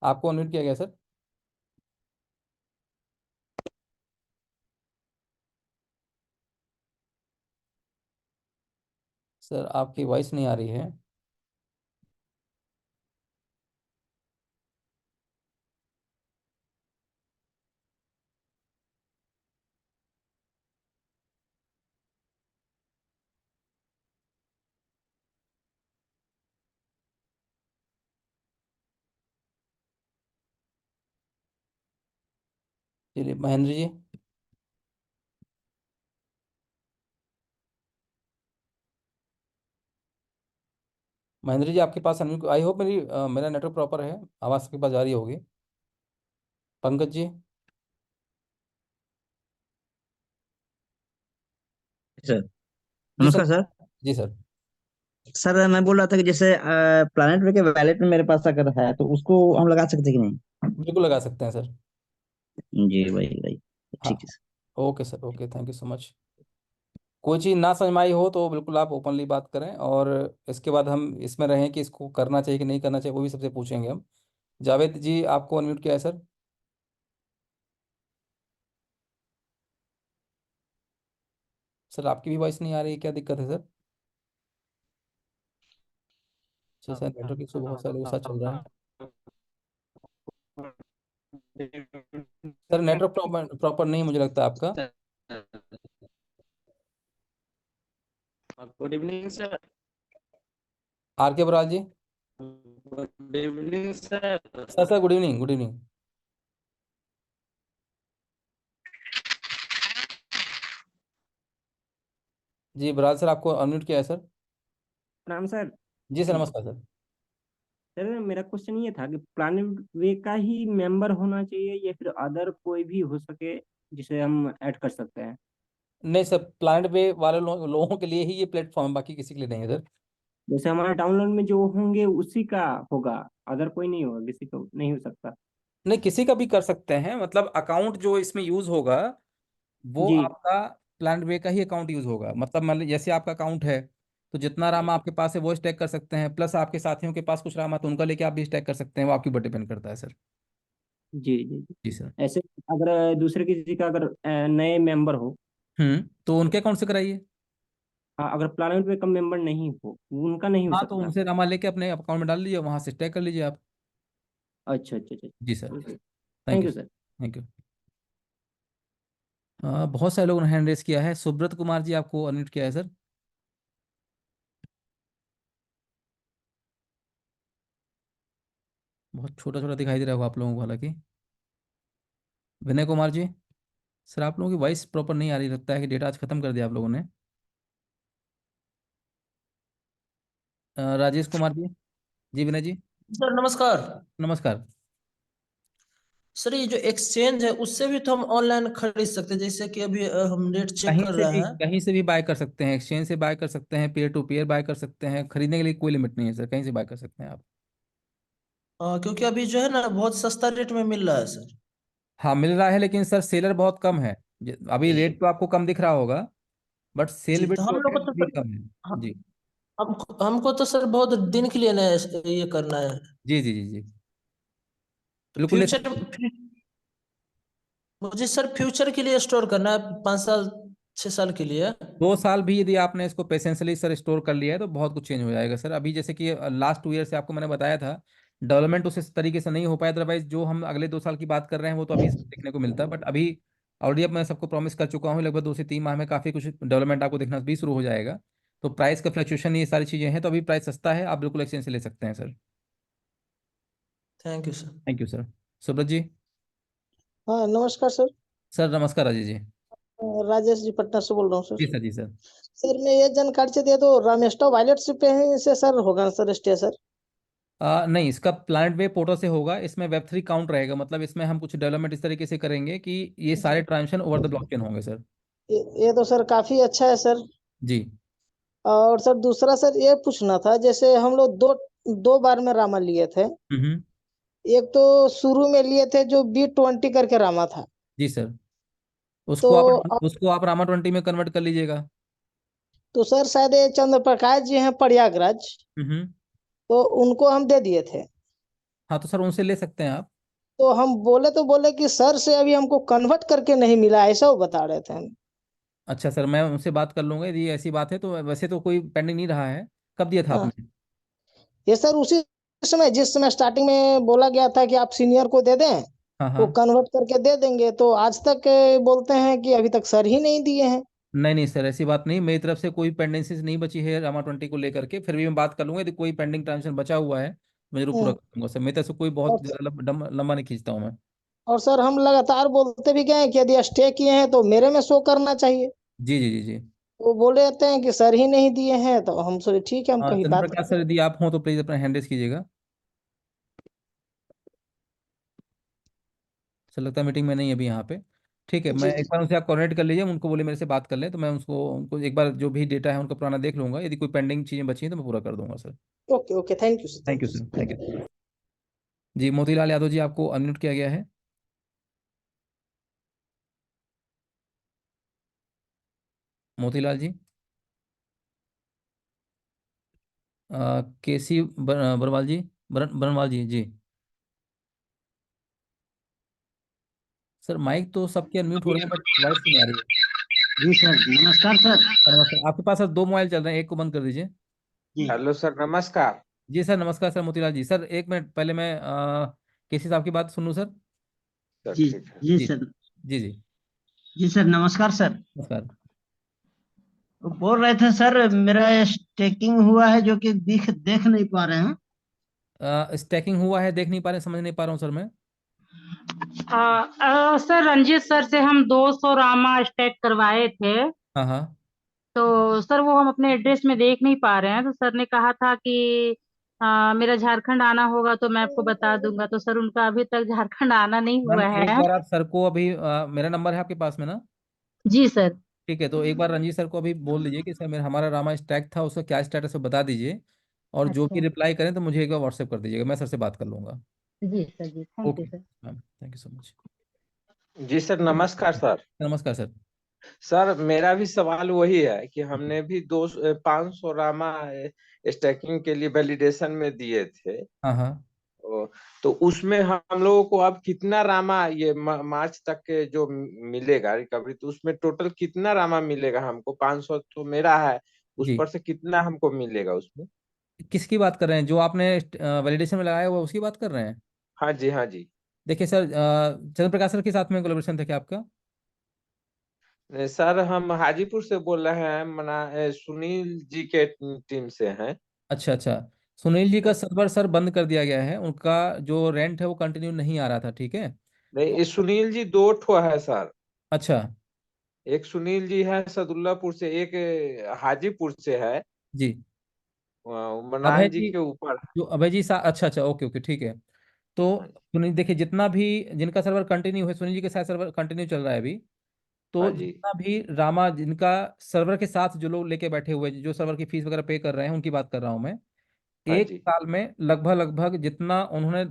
आपको अनम्यूट किया गया सर। सर आपकी वॉइस नहीं आ रही है। चलिए महेंद्र जी, महेंद्र जी आपके पास अनम्यूट, आई होप मेरा नेटवर्क प्रॉपर है, आवाज़ आपके पास जा रही होगी। पंकज जी, सर। जी सर। नमस्कार सर। जी सर। सर मैं बोल रहा था कि जैसे प्लानिट पे के वैलेट में मेरे पास अगर है तो उसको हम लगा सकते हैं कि नहीं? बिल्कुल लगा सकते हैं सर। जी वही वही। हाँ। ठीक है sir. Okay sir, okay, thank you so much. कोई चीज़ ना समझ में आई हो तो बिल्कुल आप ओपनली बात करें, और इसके बाद हम इसमें रहें कि इसको करना चाहिए कि नहीं करना चाहिए, वो भी सबसे पूछेंगे हम। जावेद जी, आपको अनम्यूट किया है सर। सर आपकी भी वॉइस नहीं आ रही है, क्या दिक्कत है सर? अच्छा सर, नेटवर्क इशू बहुत सारे लोगों के साथ चल रहा है। सर नेटवर्क प्रॉपर प्रॉपर नहीं मुझे लगता आपका। Good evening sir. R K Baral ji. Good evening sir. Sir sir, good evening, good evening. जी बराल सर, आपको अनम्यूट किया है सर। प्रणाम सर। जी सर, नमस्कार सर। सर मेरा क्वेश्चन ये था कि प्लानिट वे का ही मेंबर होना चाहिए या फिर अदर कोई भी हो सके जिसे हम ऐड कर सकते हैं? नहीं सर, प्लानट वे वाले लोगों के लिए ही ये प्लेटफॉर्म, बाकी किसी के लिए नहीं है सर। जैसे हमारे डाउनलोड में जो होंगे उसी का होगा, अदर कोई नहीं होगा, किसी को नहीं हो सकता? नहीं, किसी का भी कर सकते हैं, मतलब अकाउंट जो इसमें यूज होगा वो जी। आपका प्लान वे का ही अकाउंट यूज होगा। मतलब मान लीजिए जैसे आपका अकाउंट है, तो जितना रामा आपके पास है वो स्टैक कर सकते हैं, प्लस आपके साथियों के पास कुछ रामा तो उनका लेके आप भी स्टैक कर सकते हैं, वो आपके ऊपर डिपेंड करता है सर। जी जी जी। जी सर। ऐसे अगर दूसरे किसी का अगर नए मेंबर हो, तो उनके अकाउंट से कराइए। हाँ, अगर प्लानिट वे का मेंबर नहीं हो, उनका नहीं हो हाँ, तो सकता? उनसे रामा लेके अपने अकाउंट में डाल लीजिए, वहां से स्टैक कर लीजिए आप। अच्छा अच्छा अच्छा। जी sir. Thank thank you. You sir. Thank you. बहुत सारे लोगों ने हैंड रेस किया है। सुब्रत कुमार जी, आपको अनम्यूट किया है सर। बहुत छोटा छोटा दिखाई दे रहा होगा आप लोगों को हालांकि। विनय कुमार जी। सर आप लोगों की वॉइस प्रॉपर नहीं आ रही, लगता है कि डेटा आज खत्म कर दिया आप लोगों ने। राजेश कुमार जी। जी विनय जी। सर नमस्कार। नमस्कार। सर ये जो एक्सचेंज है उससे भी तो हम ऑनलाइन खरीद सकते हैं, जैसे कि अभी हम रेट चेक कर रहे हैं। कहीं से भी बाय कर सकते हैं, एक्सचेंज से बाय कर सकते हैं, पेयर टू पेयर बाय कर सकते हैं, खरीदने के लिए कोई लिमिट नहीं है सर, कहीं से बाय कर सकते हैं आप। क्योंकि अभी जो है ना बहुत सस्ता रेट में मिल रहा है सर। हाँ मिल रहा है, लेकिन सर सेलर बहुत कम है। अभी रेट तो आपको कम दिख रहा होगा, बट सेल जी बिट तो जो हम लोग है को वो तो भी सर, कम है। हम जी हमको तो सर बहुत दिन के लिए ना ये करना है। जी जी। जी जी। तो बिल्कुल ले फ्यूचर, सकते हैं। मुझे सर फ्यूचर के लिए स्टोर करना है, 5 साल 6 साल के लिए। 2 साल भी यदि आपने इसको पेशेंसली सर स्टोर कर लिया है तो बहुत कुछ चेंज हो जाएगा सर। अभी जैसे कि लास्ट 2 ईयर से आपको मैंने बताया था, डेवलपमेंट उस इस तरीके से नहीं हो पाया, अदरवाइज जो हम अगले 2 साल की बात कर रहे हैं वो तो अभी देखने को मिलता है, बट अभी ऑलरेडी अब मैं सबको प्रॉमिस कर चुका हूँ, लगभग 2 से 3 माह में काफ़ी कुछ डेवलपमेंट आपको देखना भी शुरू हो जाएगा। तो प्राइस का फ्लक्चुएशन, ये सारी चीज़ें हैं, तो अभी प्राइस सस्ता है, आप बिल्कुल एक्सचेंज से ले सकते हैं sir. Thank you sir. Thank you sir. Subrata ji. हाँ नमस्कार सर। सर नमस्कार राजेश जी। राजेश जी पटना से बोल रहा हूँ जी सर। सर। जी सर। सर मैं ये जानकारी चाहिए तो रामेस्टर वायलेट से पे ही से सर होगा सर स्टे सर? नहीं, इसका प्लानट वे पोर्टल से होगा, इसमें वेब 3 काउंट रहेगा, मतलब इसमें हम कुछ डेवलपमेंट इस तरीके से करेंगे कि ये सारे ट्रांजेक्शन ओवर द ब्लॉकचेन होंगे सर। ये तो सर काफी अच्छा है सर। जी। और सर दूसरा सर ये पूछना था, जैसे हम लोग दो दो बार में रामा लिए थे। हम्म। एक तो शुरू में लिए थे जो B20 करके रामा था। जी सर। तो उसको आप रामा 20 में कन्वर्ट कर लीजिएगा। तो सर शायद ये चंद्र प्रकाश जी हैं प्रयागराज, हम्म। तो उनको हम दे दिए थे। हाँ, तो सर उनसे ले सकते हैं आप। तो हम बोले कि सर से अभी हमको कन्वर्ट करके नहीं मिला, ऐसा वो बता रहे थे हम। अच्छा सर, मैं उनसे बात कर लूंगा, यदि ऐसी बात है तो। वैसे तो कोई पेंडिंग नहीं रहा है। कब दिया था हाँ, आपने? ये सर उसी समय जिस समय स्टार्टिंग में बोला गया था कि आप सीनियर को दे दें, हाँ वो हाँ। कन्वर्ट करके दे देंगे, तो आज तक बोलते हैं कि अभी तक सर ही नहीं दिए हैं। नहीं नहीं सर, ऐसी बात नहीं, मेरी तरफ से कोई पेंडेंसीज नहीं बची है रामा 20 को लेकर के, फिर भी मैं बात कर लूंगा, यदि कोई पेंडिंग ट्रांजेक्शन बचा हुआ है मैं जरूर पूरा हम्म। कर दूंगा सर। मेरी तरफ से कोई बहुत और ज़्यादा लंबा नहीं खींचता हूँ मैं। और सर हम लगातार बोलते भी गए हैं कि यदि स्टे किए हैं तो मेरे में शो करना चाहिए। जी जी जी जी। वो बोले रहते हैं कि सर ही नहीं दिए हैं, तो हम सोचे ठीक है, हम कहीं चंद्र बात प्रकाश कर। सर, यदि आप हों तो प्लीज़ अपना हैंड रेस कीजिएगा। सर लगता है मीटिंग में नहीं है अभी यहाँ पे। ठीक है, जी मैं एक जी। बार उनसे आप कोऑर्डिनेट कर लीजिए, उनको बोलिए मेरे से बात कर लें, तो मैं उनको एक बार जो भी डेटा है उनका पुराना देख लूंगा, यदि कोई पेंडिंग चीज़ें बची हैं तो मैं पूरा कर दूंगा sir. Okay okay, thank you sir, thank thank you you sir, sir. Thank you. जी मोतीलाल यादव जी, आपको अनम्यूट किया गया है। मोतीलाल जी। केसी बरवाल जी, बरनवाल जी जी। सर माइक तो सबके अनम्यूट हो रहे हैं, बट वॉइस नहीं आ रही है। जी सर, नमस्कार सर। नमस्कार, आपके पास सर दो मोबाइल चल रहे हैं, एक को बंद कर दीजिए। जी हेलो सर, नमस्कार। जी सर नमस्कार सर, मोतीलाल जी। सर एक मिनट पहले मैं केसी साहब की बात सुन लूँ सर। सर जी ठीक है। जी जी सर। जी जी। जी सर, नमस्कार सर। नमस्कार। तो बोल रहे थे सर, मेरा स्टेकिंग हुआ है जो कि देख देख नहीं पा रहे हैं। स्टैकिंग हुआ है, देख नहीं पा रहे, समझ नहीं पा रहा हूँ सर मैं। सर रंजीत सर से हम 200 रामा स्टैक करवाए थे। हाँ हाँ। तो सर वो हम अपने एड्रेस में देख नहीं पा रहे हैं, तो सर ने कहा था कि मेरा झारखंड आना होगा तो मैं आपको बता दूंगा। तो सर उनका अभी तक झारखंड आना नहीं मैम हुआ एक है। बार आप सर को अभी मेरा नंबर है आपके पास में ना? जी सर। ठीक है, तो एक बार रंजीत सर को अभी बोल दीजिए कि सर मेरा हमारा रामा स्टैक था, उसका क्या स्टेटस है बता दीजिए, और जो भी अच्छा। रिप्लाई करें तो मुझे एक बार व्हाट्सएप कर दीजिएगा, मैं सर से बात कर लूंगा। जी सर, जी thank you okay sir. Ma'am, thank you so much. जी सर, नमस्कार सर। नमस्कार सर। सर मेरा भी सवाल वही है कि हमने भी 500 रामा स्टैकिंग के लिए वैलिडेशन में दिए थे। हाँ हाँ। ओ, तो उसमें हम लोगों को अब कितना रामा ये मार्च तक के जो मिलेगा रिकवरी, तो उसमें टोटल कितना रामा मिलेगा हमको? 500 तो मेरा है, उस जी, पर से कितना हमको मिलेगा उसमें? किसकी बात कर रहे हैं, जो आपने वैलिडेशन में लगाया हुआ उसकी बात कर रहे हैं? हाँ जी, हाँ जी। देखिए सर, चंद्र प्रकाश सर के साथ में कोलेब्रेशन था क्या आपका? सर हम हाजीपुर से बोल रहे हैं, सुनील जी के टीम से हैं। अच्छा अच्छा। सुनील जी का सर्वर सर बंद कर दिया गया है, उनका जो रेंट है वो कंटिन्यू नहीं आ रहा था, ठीक है। नहीं, तो ये सुनील जी दो ठो है सर। अच्छा। एक सुनील जी है सदुल्लापुर से, एक हाजीपुर से है। जी। अभय मनान जी जी, के ऊपर। जो अभय जी अच्छा अच्छा, ओके ओके, ठीक है। तो हाँ जी, सुनील देखिए, जितना भी जिनका सर्वर कंटिन्यू है, सुनील जी के साथ सर्वर कंटिन्यू चल रहा है अभी, तो हाँ जी, जितना भी रामा जिनका सर्वर के साथ जो लोग लेके बैठे हुए हैं, जो सर्वर की फीस वगैरह पे कर रहे हैं, उनकी बात कर रहा हूँ मैं। हाँ एक जी, साल में लगभग लगभग जितना उन्होंने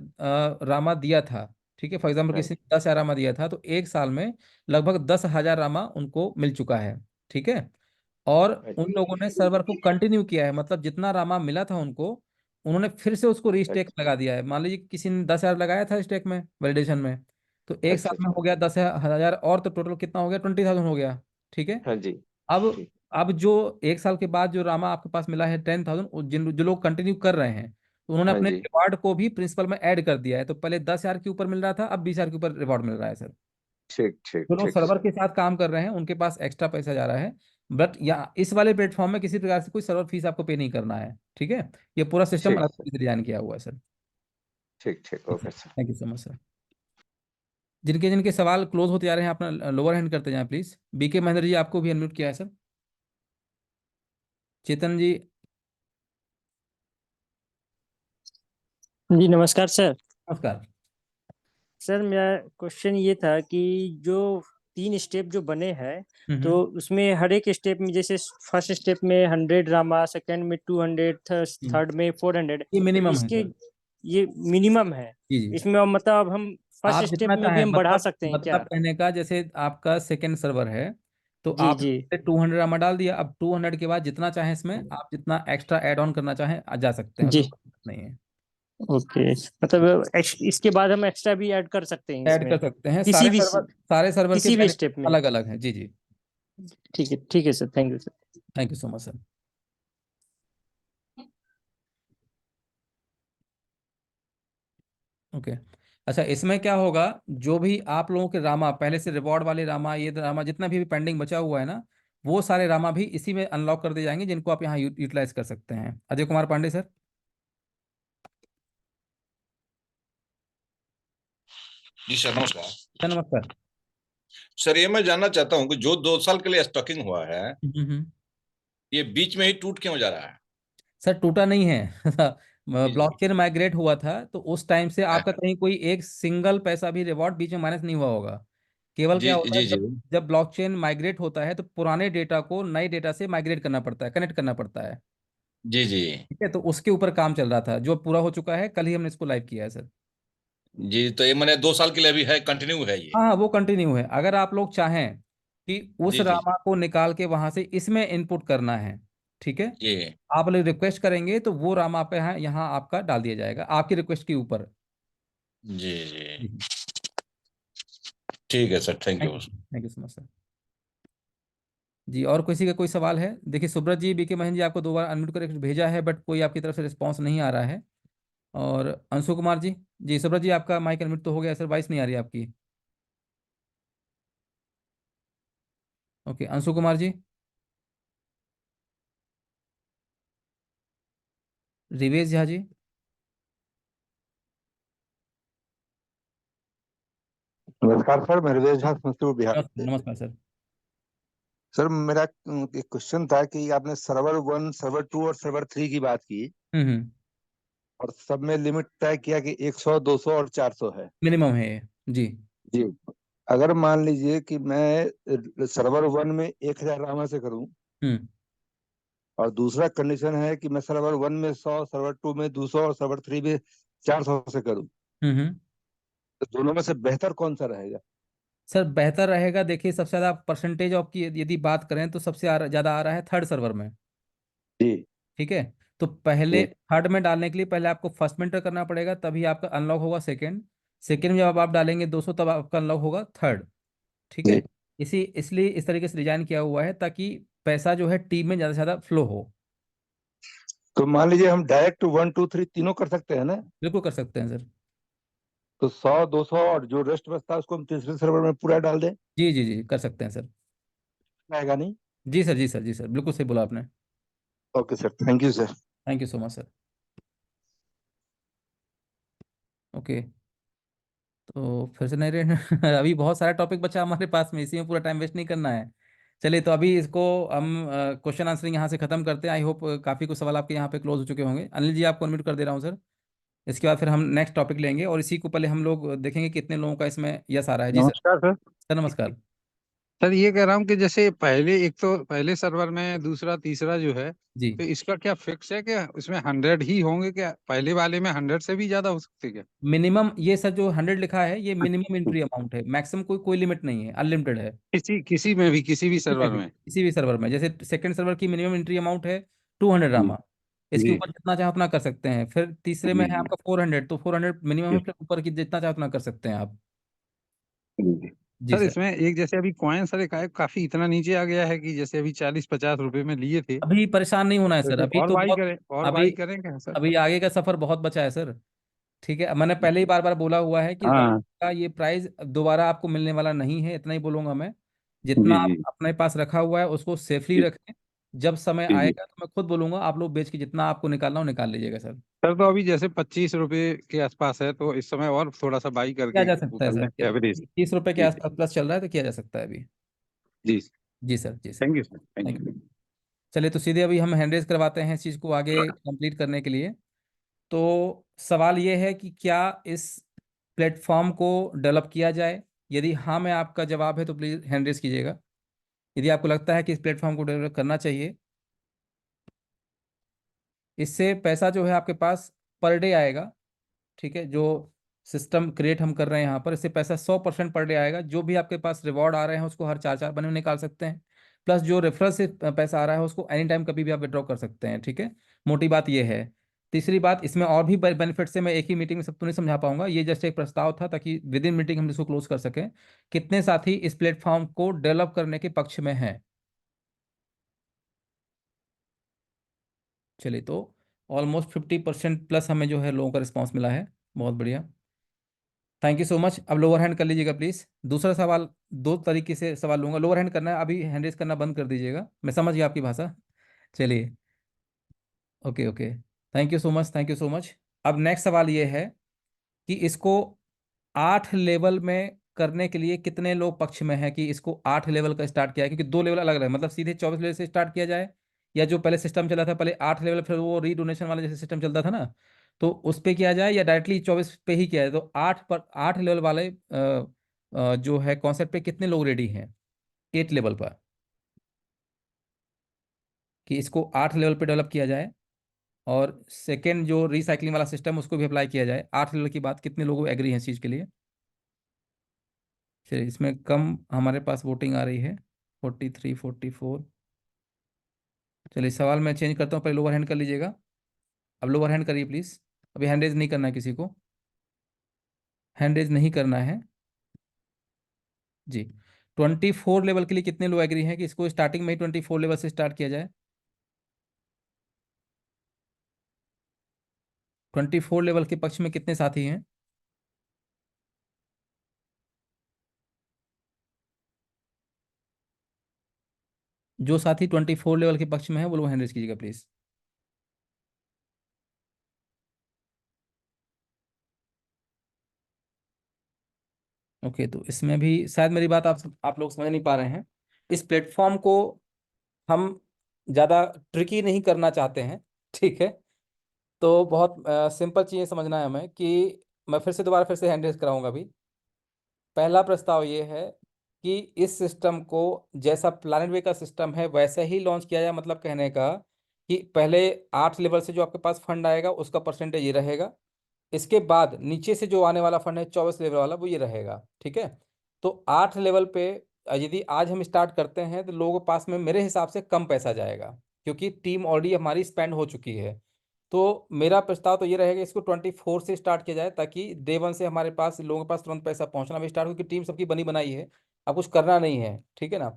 रामा दिया था, ठीक है, फॉर एग्जाम्पल हाँ किसी जी, ने 10,000 रामा दिया था, तो एक साल में लगभग 10,000 रामा उनको मिल चुका है, ठीक है। और हाँ उन जी, लोगों ने सर्वर को कंटिन्यू किया है, मतलब जितना रामा मिला था उनको, उन्होंने फिर से उसको रीस्टेक अच्छा लगा दिया है। मान लीजिए किसी ने 10,000 लगाया था स्टेक में, वैलिडेशन में, तो एक अच्छा साल में अच्छा। हो गया 10,000, और तो टोटल कितना हो गया, 20,000 हो गया, ठीक है। हाँ जी, अब ठीक। अब जो एक साल के बाद जो रामा आपके पास मिला है 10,000, जिन जो लोग कंटिन्यू कर रहे हैं, तो उन्होंने हाँ अपने जी, रिवार्ड को भी प्रिंसिपल में ऐड कर दिया है। तो पहले 10,000 के ऊपर मिल रहा था, अब 20,000 के ऊपर रिवॉर्ड मिल रहा है सर। ठीक ठीक जो लोग ठीक सर्वर सर। के साथ काम कर रहे हैं उनके पास एक्स्ट्रा पैसा जा रहा है, बट या इस वाले प्लेटफॉर्म में किसी प्रकार से कोई सर्वर फीस आपको पे नहीं करना है, ठीक है। ये पूरा सिस्टम ठीक अलग सर, तरीके से डिजाइन किया हुआ है सर। ठीक ठीक, okay sir. Thank you so much sir. जिनके जिनके सवाल क्लोज होते जा रहे हैं, अपना लोअर हैंड करते जाएं प्लीज। बीके महेंद्र जी, आपको भी अनम्यूट किया है सर। चेतन जी। जी नमस्कार सर। नमस्कार। सर मेरा क्वेश्चन ये था कि जो 3 स्टेप जो बने हैं, हम्म। तो उसमें हर एक स्टेप में, जैसे फर्स्ट स्टेप में 100 रामा, सेकंड में 200, हम्म। थर्ड में 400, ये तो मिनिमम है इसके सर। ये मिनिमम है। जी जी। इसमें अब मतलब हम फर्स्ट आप स्टेप जितना में भी चाहें, हम बढ़ा मतलब सकते हैं मतलब क्या? कहने का, जैसे आपका सेकंड सर्वर है, तो जी आप जी। 200 रामा डाल दिया, अब 200 के बाद जितना चाहें इसमें आप जितना एक्स्ट्रा ऐड ऑन करना चाहें जा सकते हैं, उसमें जी कोई दिक्कत नहीं है। ओके। मतलब इसके बाद हम एक्स्ट्रा भी ऐड कर सकते हैं ऐड कर इसमें, सकते हैं, किसी भी सारे सर्वर के किसी भी बेनिफिट स्टेप में। अलग अलग हैं। जी जी। ठीक है sir, thank you sir. Thank you so much sir. Okay. अच्छा, इसमें क्या होगा, जो भी आप लोगों के रामा पहले से रिवॉर्ड वाले रामा, ये रामा जितना भी पेंडिंग बचा हुआ है ना, वो सारे रामा भी इसी में अनलॉक कर दिए जाएंगे, जिनको आप यहाँ यूटिलाइज कर सकते हैं। अजय कुमार पांडे सर। जी सर, नमस्कार। सर नमस्कार। सर ये मैं जानना चाहता हूँ कि जो 2 साल के लिए स्टॉकिंग हुआ है, हम्म। ये बीच में ही टूट क्यों जा रहा है? सर टूटा नहीं है। जी जी। ब्लॉकचेन माइग्रेट हुआ था, तो उस टाइम से हाँ, आपका कहीं कोई एक सिंगल पैसा भी रिवॉर्ड बीच में माइनस नहीं हुआ होगा। केवल जी क्या होता जी है, जी जब ब्लॉकचेन माइग्रेट होता है तो पुराने डेटा को नए डेटा से माइग्रेट करना पड़ता है, कनेक्ट करना पड़ता है। जी जी ठीक है, तो उसके ऊपर काम चल रहा था, जो पूरा हो चुका है, कल ही हमने इसको लाइव किया है सर। जी। तो ये मैंने 2 साल के लिए अभी है, कंटिन्यू है ये? हाँ हाँ, वो कंटिन्यू है। अगर आप लोग चाहें कि उस जी जी रामा को निकाल के वहां से इसमें इनपुट करना है, ठीक है, जी आप लोग रिक्वेस्ट करेंगे तो वो रामा पे यहाँ आपका डाल दिया जाएगा आपकी रिक्वेस्ट के ऊपर। जी जी। ठीक है sir, thank you. Thank you so much sir. जी, और किसी का कोई सवाल है? देखिए सुब्रत जी, बीके महेंद्र जी, आपको 2 बार अनम्यूट करके भेजा है, बट कोई आपकी तरफ से रिस्पॉन्स नहीं आ रहा है। और अंशु कुमार जी, जी सुब्रत जी आपका माइक अनम्यूट तो हो गया सर, वॉइस नहीं आ रही आपकी। ओके, अंशु कुमार जी। रिवेश झा जी। नमस्कार सर, मैं रविश झा समस्तीपुर बिहार नमस्कार से। नमस्कार सर। सर मेरा एक क्वेश्चन था कि आपने सर्वर 1, सर्वर 2 और सर्वर 3 की बात की, हम्म। और सब में लिमिट तय किया कि 100, 200 और 400 है। मिनिमम है ये। जी। जी। अगर मान लीजिए कि मैं सर्वर 1 में 1000 रामा से करूं, हम्म और दूसरा कंडीशन है कि मैं सर्वर 1 में 100, सर्वर 2 में 200 और सर्वर 3 में 400 से करूं, हम्म। तो दोनों में से बेहतर कौन सा रहेगा? सर बेहतर रहेगा, देखिए सबसे ज़्यादा परसेंटेज ऑफ की यदि बात करें तो सबसे ज़्यादा आ रहा है थर्ड सर्वर में। जी ठीक है, तो पहले जी थर्ड में डालने के लिए पहले आपको फर्स्ट में एंटर करना पड़ेगा, तभी आपका अनलॉक होगा सेकंड। सेकंड में जब आप डालेंगे 200 तब आपका अनलॉक होगा थर्ड। ठीक जी। है, इसलिए इस तरीके से डिजाइन किया हुआ है ताकि पैसा जो है टीम में ज़्यादा से ज़्यादा फ्लो हो। तो मान लीजिए हम डायरेक्ट 1, 2, 3 तीनों कर सकते हैं ना? बिल्कुल कर सकते हैं सर। तो 100, 200 और जो रेस्ट बचता है उसको हम तीसरे सर्वर में पूरा डाल दें, जी जी जी, कर सकते हैं सर। आएगा नहीं? जी सर, जी सर, जी सर, बिल्कुल सही बोला आपने। Okay sir, thank you sir. Thank you so much sir. Okay, तो फिर से नहीं रहे अभी बहुत सारा टॉपिक बचा हमारे पास में, इसी में पूरा टाइम वेस्ट नहीं करना है। चलिए, तो अभी इसको हम क्वेश्चन आंसरिंग यहाँ से खत्म करते हैं। आई होप काफ़ी कुछ सवाल आपके यहाँ पे क्लोज हो चुके होंगे। अनिल जी, आपको अनम्यूट कर दे रहा हूँ सर। इसके बाद फिर हम नेक्स्ट टॉपिक लेंगे, और इसी को पहले हम लोग देखेंगे कितने लोगों का इसमें यस आ रहा है। जी सर। नमस्कार सर। सर नमस्कार। सर ये कह रहा हूँ कि जैसे पहले एक तो पहले सर्वर में दूसरा तीसरा जो है, जी, तो इसका क्या फिक्स है क्या? इसमें 100 ही होंगे क्या? पहले वाले में 100 से भी ज्यादा हो सकते क्या? मिनिमम ये सर जो 100 लिखा है ये मिनिमम एंट्री अमाउंट है, मैक्सिमम कोई लिमिट नहीं है, अनलिमिटेड है। किसी किसी में भी, किसी भी किसी में सर्वर भी, में? किसी भी सर्वर में, जैसे सेकंड सर्वर की मिनिमम एंट्री अमाउंट है 200 जी रामा। इसके जी ऊपर जितना चाहे उतना कर सकते हैं। फिर तीसरे में जी है जी आपका 400, तो 400 मिनिमम है, जी फिर ऊपर की जितना चाहे उतना कर सकते हैं आप। जी जी। जी सर सर। इसमें एक जैसे अभी कॉइन सर एक काफी इतना नीचे आ गया है कि जैसे अभी 40-50 रुपए में लिए थे, अभी परेशान नहीं होना है तो सर, इसमें अभी और तो बाई बहुत, करें, और अभी बाई करें क्या सर? अभी आगे का सफर बहुत बचा है सर। ठीक है, मैंने पहले ही बार बार बोला हुआ है कि राम हाँ। का ये प्राइस दोबारा आपको मिलने वाला नहीं है, इतना ही बोलूंगा मैं। जितना जी आप जी अपने पास रखा हुआ है उसको सेफली जी रखें। जब समय जी जी। आएगा तो मैं खुद बोलूंगा, आप लोग बेच के जितना आपको निकालना हो निकाल लीजिएगा सर। सर तो अभी जैसे 25 रुपए के आसपास है, तो इस समय और थोड़ा सा बाई किया करके जा सकता है कर सर, लें एवरेज। 30 रुपए के जी जी आसपास प्लस चल रहा है, तो किया जा सकता है अभी। जी। जी सर, जी sir. Thank you sir, thank thank you. You. चलिए, तो सीधे अभी हम हैंड रेज करवाते हैं इस चीज़ को आगे कंप्लीट करने के लिए। तो सवाल ये है कि क्या इस प्लेटफॉर्म को डेवलप किया जाए? यदि हाँ में आपका जवाब है तो प्लीज़ हैंड रेज कीजिएगा। यदि आपको लगता है कि इस प्लेटफॉर्म को डेवलप करना चाहिए, इससे पैसा जो है आपके पास पर डे आएगा। ठीक है, जो सिस्टम क्रिएट हम कर रहे हैं यहाँ पर, इससे पैसा 100% पर डे आएगा। जो भी आपके पास रिवॉर्ड आ रहे हैं उसको हर 4 4 महीने में निकाल सकते हैं। प्लस जो रेफरल से पैसा आ रहा है उसको एनी टाइम कभी भी आप विड्रॉ कर सकते हैं। ठीक है, मोटी बात ये है। तीसरी बात, इसमें और भी बेनिफिट से मैं एक ही मीटिंग में सब तो नहीं समझा पाऊंगा, ये जस्ट एक प्रस्ताव था ताकि विद इन मीटिंग हम इसको क्लोज कर सकें। कितने साथी इस प्लेटफॉर्म को डेवलप करने के पक्ष में हैं? चलिए, तो ऑलमोस्ट 50% प्लस हमें जो है लोगों का रिस्पॉन्स मिला है। बहुत बढ़िया, थैंक यू सो मच। अब लोअर हैंड कर लीजिएगा प्लीज़। दूसरा सवाल, दो तरीके से सवाल लूंगा, लोअर हैंड करना है, अभी हैंड रेज करना बंद कर दीजिएगा, मैं समझ गया आपकी भाषा। चलिए, okay okay, thank you so much, thank you so much. अब नेक्स्ट सवाल ये है कि इसको 8 लेवल में करने के लिए कितने लोग पक्ष में हैं कि इसको 8 लेवल का स्टार्ट किया है? क्योंकि 2 लेवल अलग अलग, मतलब सीधे 24 लेवल से स्टार्ट किया जाए, या जो पहले सिस्टम चला था पहले 8 लेवल, फिर वो रीडोनेशन वाला जैसे सिस्टम चलता था ना, तो उस पे किया जाए, या डायरेक्टली 24 पे ही किया जाए? तो 8 लेवल वाले जो है कॉन्सेप्ट पे कितने लोग रेडी हैं 8 लेवल पर, कि इसको 8 लेवल पे डेवलप किया जाए, और सेकेंड जो रिसाइकलिंग वाला सिस्टम उसको भी अप्लाई किया जाए। 8 लेवल की बात, कितने लोग एग्री हैं इस चीज़ के लिए? चलिए, इसमें कम हमारे पास वोटिंग आ रही है, 43, 44। चलिए, सवाल मैं चेंज करता हूँ, पहले लोअर हैंड कर लीजिएगा। अब लोअर हैंड करिए प्लीज़, अभी हैंड रेज नहीं करना है, किसी को हैंड रेज नहीं करना है जी। 24 लेवल के लिए कितने लोग एग्री हैं कि इसको स्टार्टिंग में ही 24 लेवल से स्टार्ट किया जाए? 24 लेवल के पक्ष में कितने साथी हैं? जो साथी 24 लेवल के पक्ष में है वो लोग हैंड रेज कीजिएगा प्लीज। ओके, तो इसमें भी शायद मेरी बात आप लोग समझ नहीं पा रहे हैं। इस प्लेटफॉर्म को हम ज़्यादा ट्रिकी नहीं करना चाहते हैं, ठीक है? तो बहुत सिंपल चीज़ें समझना है हमें, कि मैं फिर से हैंड रेज कराऊंगा अभी। पहला प्रस्ताव ये है कि इस सिस्टम को जैसा प्लैनेट वे का सिस्टम है वैसे ही लॉन्च किया जाए। मतलब कहने का कि पहले 8 लेवल से जो आपके पास फंड आएगा उसका परसेंटेज ये रहेगा, इसके बाद नीचे से जो आने वाला फंड है 24 लेवल वाला, वो ये रहेगा, ठीक है? तो 8 लेवल पे यदि आज हम स्टार्ट करते हैं तो लोगों के पास में मेरे हिसाब से कम पैसा जाएगा, क्योंकि टीम ऑलरेडी हमारी स्पेंड हो चुकी है। तो मेरा प्रस्ताव तो ये रहेगा, इसको 24 से स्टार्ट किया जाए, ताकि डे 1 से हमारे पास लोगों के पास तुरंत पैसा पहुंचना भी स्टार्ट हो, क्योंकि टीम सबकी बनी बनाई है, अब कुछ करना नहीं है, ठीक है ना?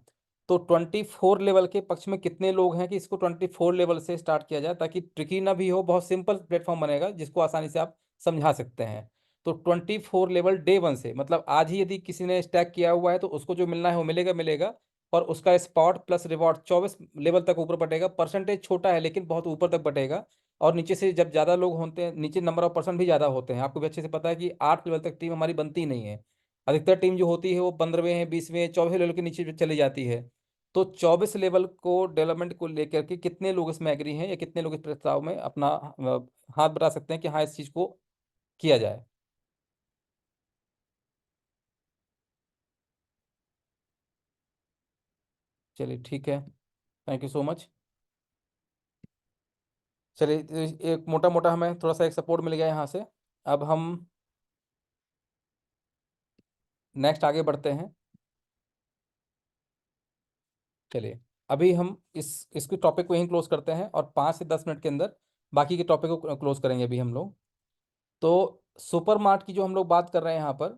तो 24 लेवल के पक्ष में कितने लोग हैं कि इसको 24 लेवल से स्टार्ट किया जाए, ताकि ट्रिकी ना भी हो, बहुत सिंपल प्लेटफॉर्म बनेगा जिसको आसानी से आप समझा सकते हैं। तो 24 लेवल डे 1 से, मतलब आज ही यदि किसी ने स्टैक किया हुआ है तो उसको जो मिलना है वो मिलेगा मिलेगा, और उसका स्पॉट प्लस रिवॉर्ड 24 लेवल तक ऊपर बटेगा। परसेंटेज छोटा है लेकिन बहुत ऊपर तक बटेगा, और नीचे से जब ज़्यादा लोग होते हैं, नीचे नंबर ऑफ पर्सन भी ज़्यादा होते हैं। आपको भी अच्छे से पता है कि 8 लेवल तक टीम हमारी बनती ही नहीं है। अधिकतर टीम जो होती है वो 15वें हैं, 20वें, 24 लेवल के नीचे चली जाती है। तो 24 लेवल को डेवलपमेंट को लेकर के कितने लोग इसमें एग्री हैं, या कितने लोग इस प्रस्ताव में अपना हाथ बता सकते हैं कि हाँ इस चीज़ को किया जाए? चलिए ठीक है, थैंक यू सो मच। चलिए, एक मोटा मोटा हमें थोड़ा सा एक सपोर्ट मिल गया यहाँ से। अब हम नेक्स्ट आगे बढ़ते हैं। चलिए, अभी हम इसके टॉपिक को यहीं क्लोज करते हैं, और 5 से 10 मिनट के अंदर बाकी के टॉपिक को क्लोज करेंगे अभी हम लोग। तो सुपरमार्ट की जो हम लोग बात कर रहे हैं यहाँ पर,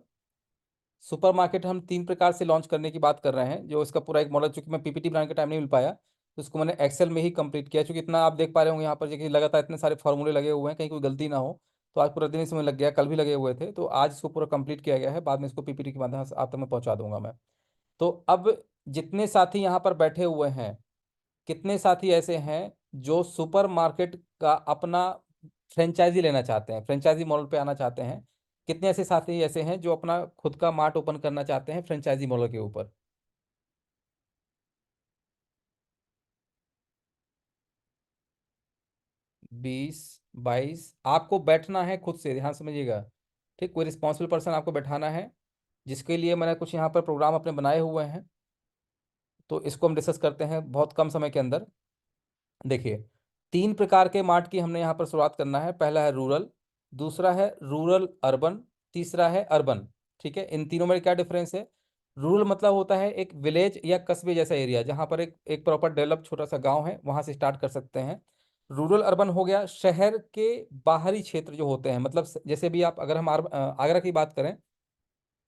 सुपरमार्केट हम 3 प्रकार से लॉन्च करने की बात कर रहे हैं। जो इसका पूरा एक मॉडल, चूंकि मैं पीपीटी बनाने के टाइम नहीं मिल पाया, तो इसको मैंने एक्सेल में ही कंप्लीट किया। चूंकि इतना आप देख पा रहे होंगे यहाँ पर कि लगातार इतने सारे फॉर्मूले लगे हुए हैं, कहीं कोई गलती ना हो, तो आज पूरा दिन इसमें लग गया। कल भी लगे हुए थे, तो आज इसको पूरा कंप्लीट किया गया है। बाद में इसको पीपीटी के माध्यम से आप तक मैं पहुँचा दूंगा मैं। तो अब जितने साथी यहाँ पर बैठे हुए हैं, कितने साथी ऐसे हैं जो सुपरमार्केट का अपना फ्रेंचाइजी लेना चाहते हैं, फ्रेंचाइजी मॉडल पे आना चाहते हैं? कितने ऐसे साथी ऐसे हैं जो अपना खुद का मार्ट ओपन करना चाहते हैं फ्रेंचाइजी मॉडल के ऊपर? 20, 22। आपको बैठना है खुद से, ध्यान समझिएगा, ठीक? कोई रिस्पॉन्सिबल पर्सन आपको बैठाना है, जिसके लिए मैंने कुछ यहाँ पर प्रोग्राम अपने बनाए हुए हैं। तो इसको हम डिस्कस करते हैं बहुत कम समय के अंदर। देखिए, 3 प्रकार के मार्ट की हमने यहाँ पर शुरुआत करना है। पहला है रूरल, दूसरा है रूरल अर्बन, तीसरा है अर्बन, ठीक है? इन तीनों में क्या डिफरेंस है? रूरल मतलब होता है एक विलेज या कस्बे जैसा एरिया, जहाँ पर एक प्रॉपर डेवलप छोटा सा गांव है, वहां से स्टार्ट कर सकते हैं। रूरल अर्बन हो गया शहर के बाहरी क्षेत्र जो होते हैं, मतलब जैसे भी आप, अगर हम आगरा की बात करें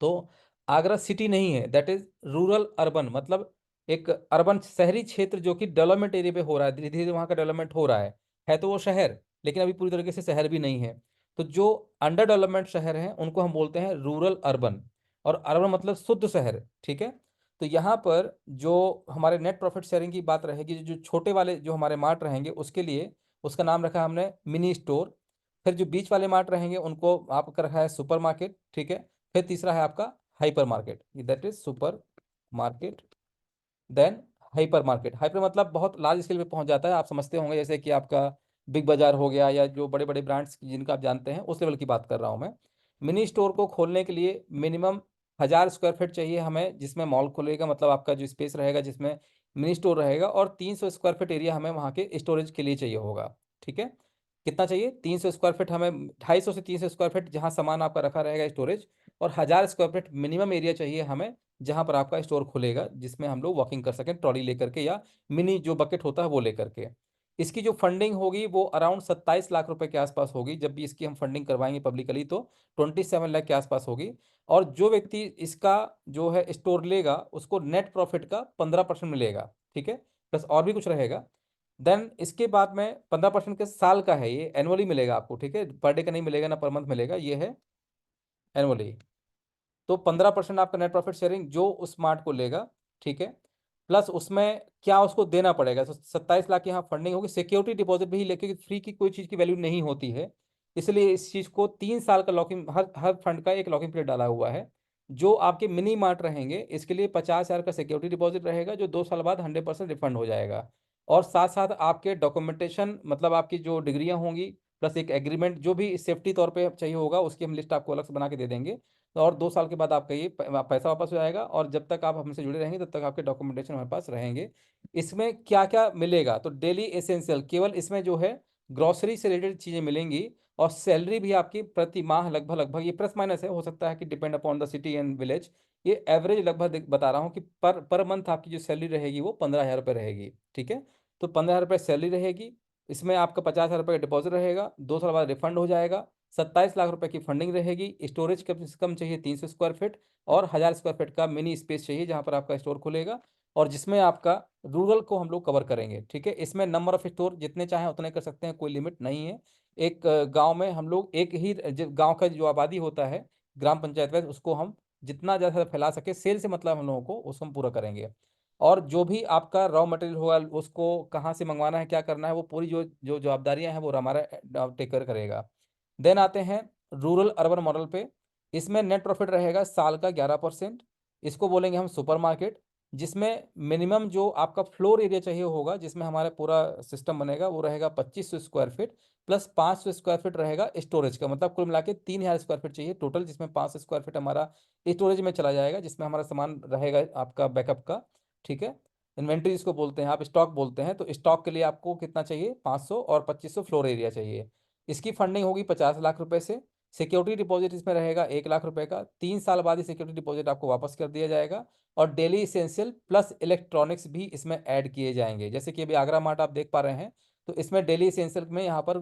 तो आगरा सिटी नहीं है, दैट इज रूरल अर्बन, मतलब एक अर्बन शहरी क्षेत्र जो कि डेवलपमेंट एरिया पे हो रहा है, धीरे धीरे वहाँ का डेवलपमेंट हो रहा है तो वो शहर, लेकिन अभी पूरी तरीके से शहर भी नहीं है। तो जो अंडर डेवलपमेंट शहर हैं उनको हम बोलते हैं रूरल अर्बन, और अर्बन मतलब शुद्ध शहर, ठीक है? तो यहाँ पर जो हमारे नेट प्रॉफिट शेयरिंग की बात रहेगी, जो छोटे वाले जो हमारे मार्ट रहेंगे उसके लिए उसका नाम रखा है हमने मिनी स्टोर। फिर जो बीच वाले मार्ट रहेंगे उनको आपका रखा है सुपर मार्केट, ठीक है? फिर तीसरा है आपका hyper market, that is super market, then hyper market. Hyper मतलब बहुत लार्ज स्केल पे पहुंच जाता है, आप समझते होंगे, जैसे कि आपका बिग बाजार हो गया, या जो बड़े बड़े ब्रांड्स जिनका आप जानते हैं, उस लेवल की बात कर रहा हूं मैं। मिनी स्टोर को खोलने के लिए मिनिमम 1000 स्क्वायर फीट चाहिए हमें जिसमें मॉल खुलेगा, मतलब आपका जो स्पेस रहेगा जिसमें मिनी स्टोर रहेगा, और 300 स्क्वायर फीट एरिया हमें वहाँ के स्टोरेज के लिए चाहिए होगा। ठीक है, कितना चाहिए? 300 स्क्वायर फीट हमें, 250 से 300 स्क्वायर फीट जहाँ सामान आपका रखा रहेगा स्टोरेज, और 1000 स्क्वायर फीट मिनिमम एरिया चाहिए हमें जहाँ पर आपका स्टोर खुलेगा, जिसमें हम लोग वॉकिंग कर सकें ट्रॉली लेकर के या मिनी जो बकेट होता है वो लेकर के। इसकी जो फंडिंग होगी वो अराउंड 27 लाख रुपए के आसपास होगी। जब भी इसकी हम फंडिंग करवाएंगे पब्लिकली तो 27 लाख के आसपास होगी। और जो व्यक्ति इसका जो है स्टोर लेगा उसको नेट प्रॉफिट का 15% मिलेगा। ठीक है, प्लस और भी कुछ रहेगा। देन इसके बाद में 15% के साल का है, ये एनुअली मिलेगा आपको। ठीक है, पर डे का नहीं मिलेगा ना पर मंथ मिलेगा, ये है एनुअली। तो 15% आपका नेट प्रॉफिट शेयरिंग जो उस स्मार्ट को लेगा। ठीक है, प्लस उसमें क्या उसको देना पड़ेगा, तो 27 लाख की यहाँ फंडिंग होगी। सिक्योरिटी डिपॉजिट भी लेके, फ्री की कोई चीज़ की वैल्यू नहीं होती है, इसलिए इस चीज़ को 3 साल का लॉकिंग, हर हर फंड का एक लॉकिंग पीरियड डाला हुआ है। जो आपके मिनी मार्ट रहेंगे इसके लिए 50,000 का सिक्योरिटी डिपॉजिट रहेगा, जो 2 साल बाद 100% रिफंड हो जाएगा। और साथ साथ आपके डॉक्यूमेंटेशन, मतलब आपकी जो डिग्रियां होंगी प्लस एक एग्रीमेंट जो भी सेफ्टी तौर पे चाहिए होगा उसकी हम लिस्ट आपको अलग से बना के दे देंगे। और 2 साल के बाद आपका ये पैसा वापस हो जाएगा, और जब तक आप हमसे जुड़े रहेंगे तब तक आपके डॉक्यूमेंटेशन हमारे पास रहेंगे। इसमें क्या क्या मिलेगा, तो डेली एसेंशियल, केवल इसमें जो है ग्रॉसरी से रिलेटेड चीज़ें मिलेंगी, और सैलरी भी आपकी प्रति माह लगभग लगभग, ये प्लस माइनस है, हो सकता है कि depend upon the city and village, ये एवरेज लगभग बता रहा हूँ कि पर मंथ आपकी जो सैलरी रहेगी वो 15,000 रुपये रहेगी। ठीक है, तो 15,000 रुपये सैलरी रहेगी, इसमें आपका 50,000 रुपये का डिपॉजिट रहेगा, 2 साल बाद रिफंड हो जाएगा। 27 लाख रुपए की फंडिंग रहेगी, स्टोरेज कम से कम चाहिए 300 स्क्वायर फीट, और 1000 स्क्वायर फीट का मिनी स्पेस चाहिए जहां पर आपका स्टोर खुलेगा, और जिसमें आपका रूरल को हम लोग कवर करेंगे। ठीक है, इसमें नंबर ऑफ स्टोर जितने चाहें उतने कर सकते हैं, कोई लिमिट नहीं है। एक गांव में हम लोग एक ही गांव का जो आबादी होता है ग्राम पंचायत वाइज, उसको हम जितना ज़्यादा फैला सके, सेल से मतलब हम लोगों को, उसको हम पूरा करेंगे। और जो भी आपका रॉ मटेरियल होगा उसको कहाँ से मंगवाना है, क्या करना है, वो पूरी जो जो जवाबदारियां हैं वो हमारा टेक केयर करेगा। देन आते हैं रूरल अर्बन मॉडल पे। इसमें नेट प्रॉफिट रहेगा साल का 11%। इसको बोलेंगे हम सुपरमार्केट, जिसमें मिनिमम जो आपका फ्लोर एरिया चाहिए होगा, जिसमें हमारा पूरा सिस्टम बनेगा, वो रहेगा 2500 square feet, plus 500 square feet रहेगा स्टोरेज का, मतलब कुल मिला के 3,000 स्क्वायर फीट चाहिए टोटल, जिसमें 500 स्क्वायर फीट हमारा स्टोरेज में चला जाएगा, जिसमें हमारा सामान रहेगा आपका बैकअप का। ठीक है, इन्वेंट्री जिसको बोलते हैं, आप स्टॉक बोलते हैं, तो स्टॉक के लिए आपको कितना चाहिए? 500, और 2500 फ्लोर एरिया चाहिए। इसकी फंडिंग होगी 50 लाख रुपए से। सिक्योरिटी डिपॉजिट इसमें रहेगा 1 लाख रुपए का, 3 साल बाद ही सिक्योरिटी डिपॉजिट आपको वापस कर दिया जाएगा। और डेली इसेंशियल प्लस इलेक्ट्रॉनिक्स भी इसमें ऐड किए जाएंगे, जैसे कि अभी आगरा मार्ट आप देख पा रहे हैं, तो इसमें डेली इसेंशियल में यहाँ पर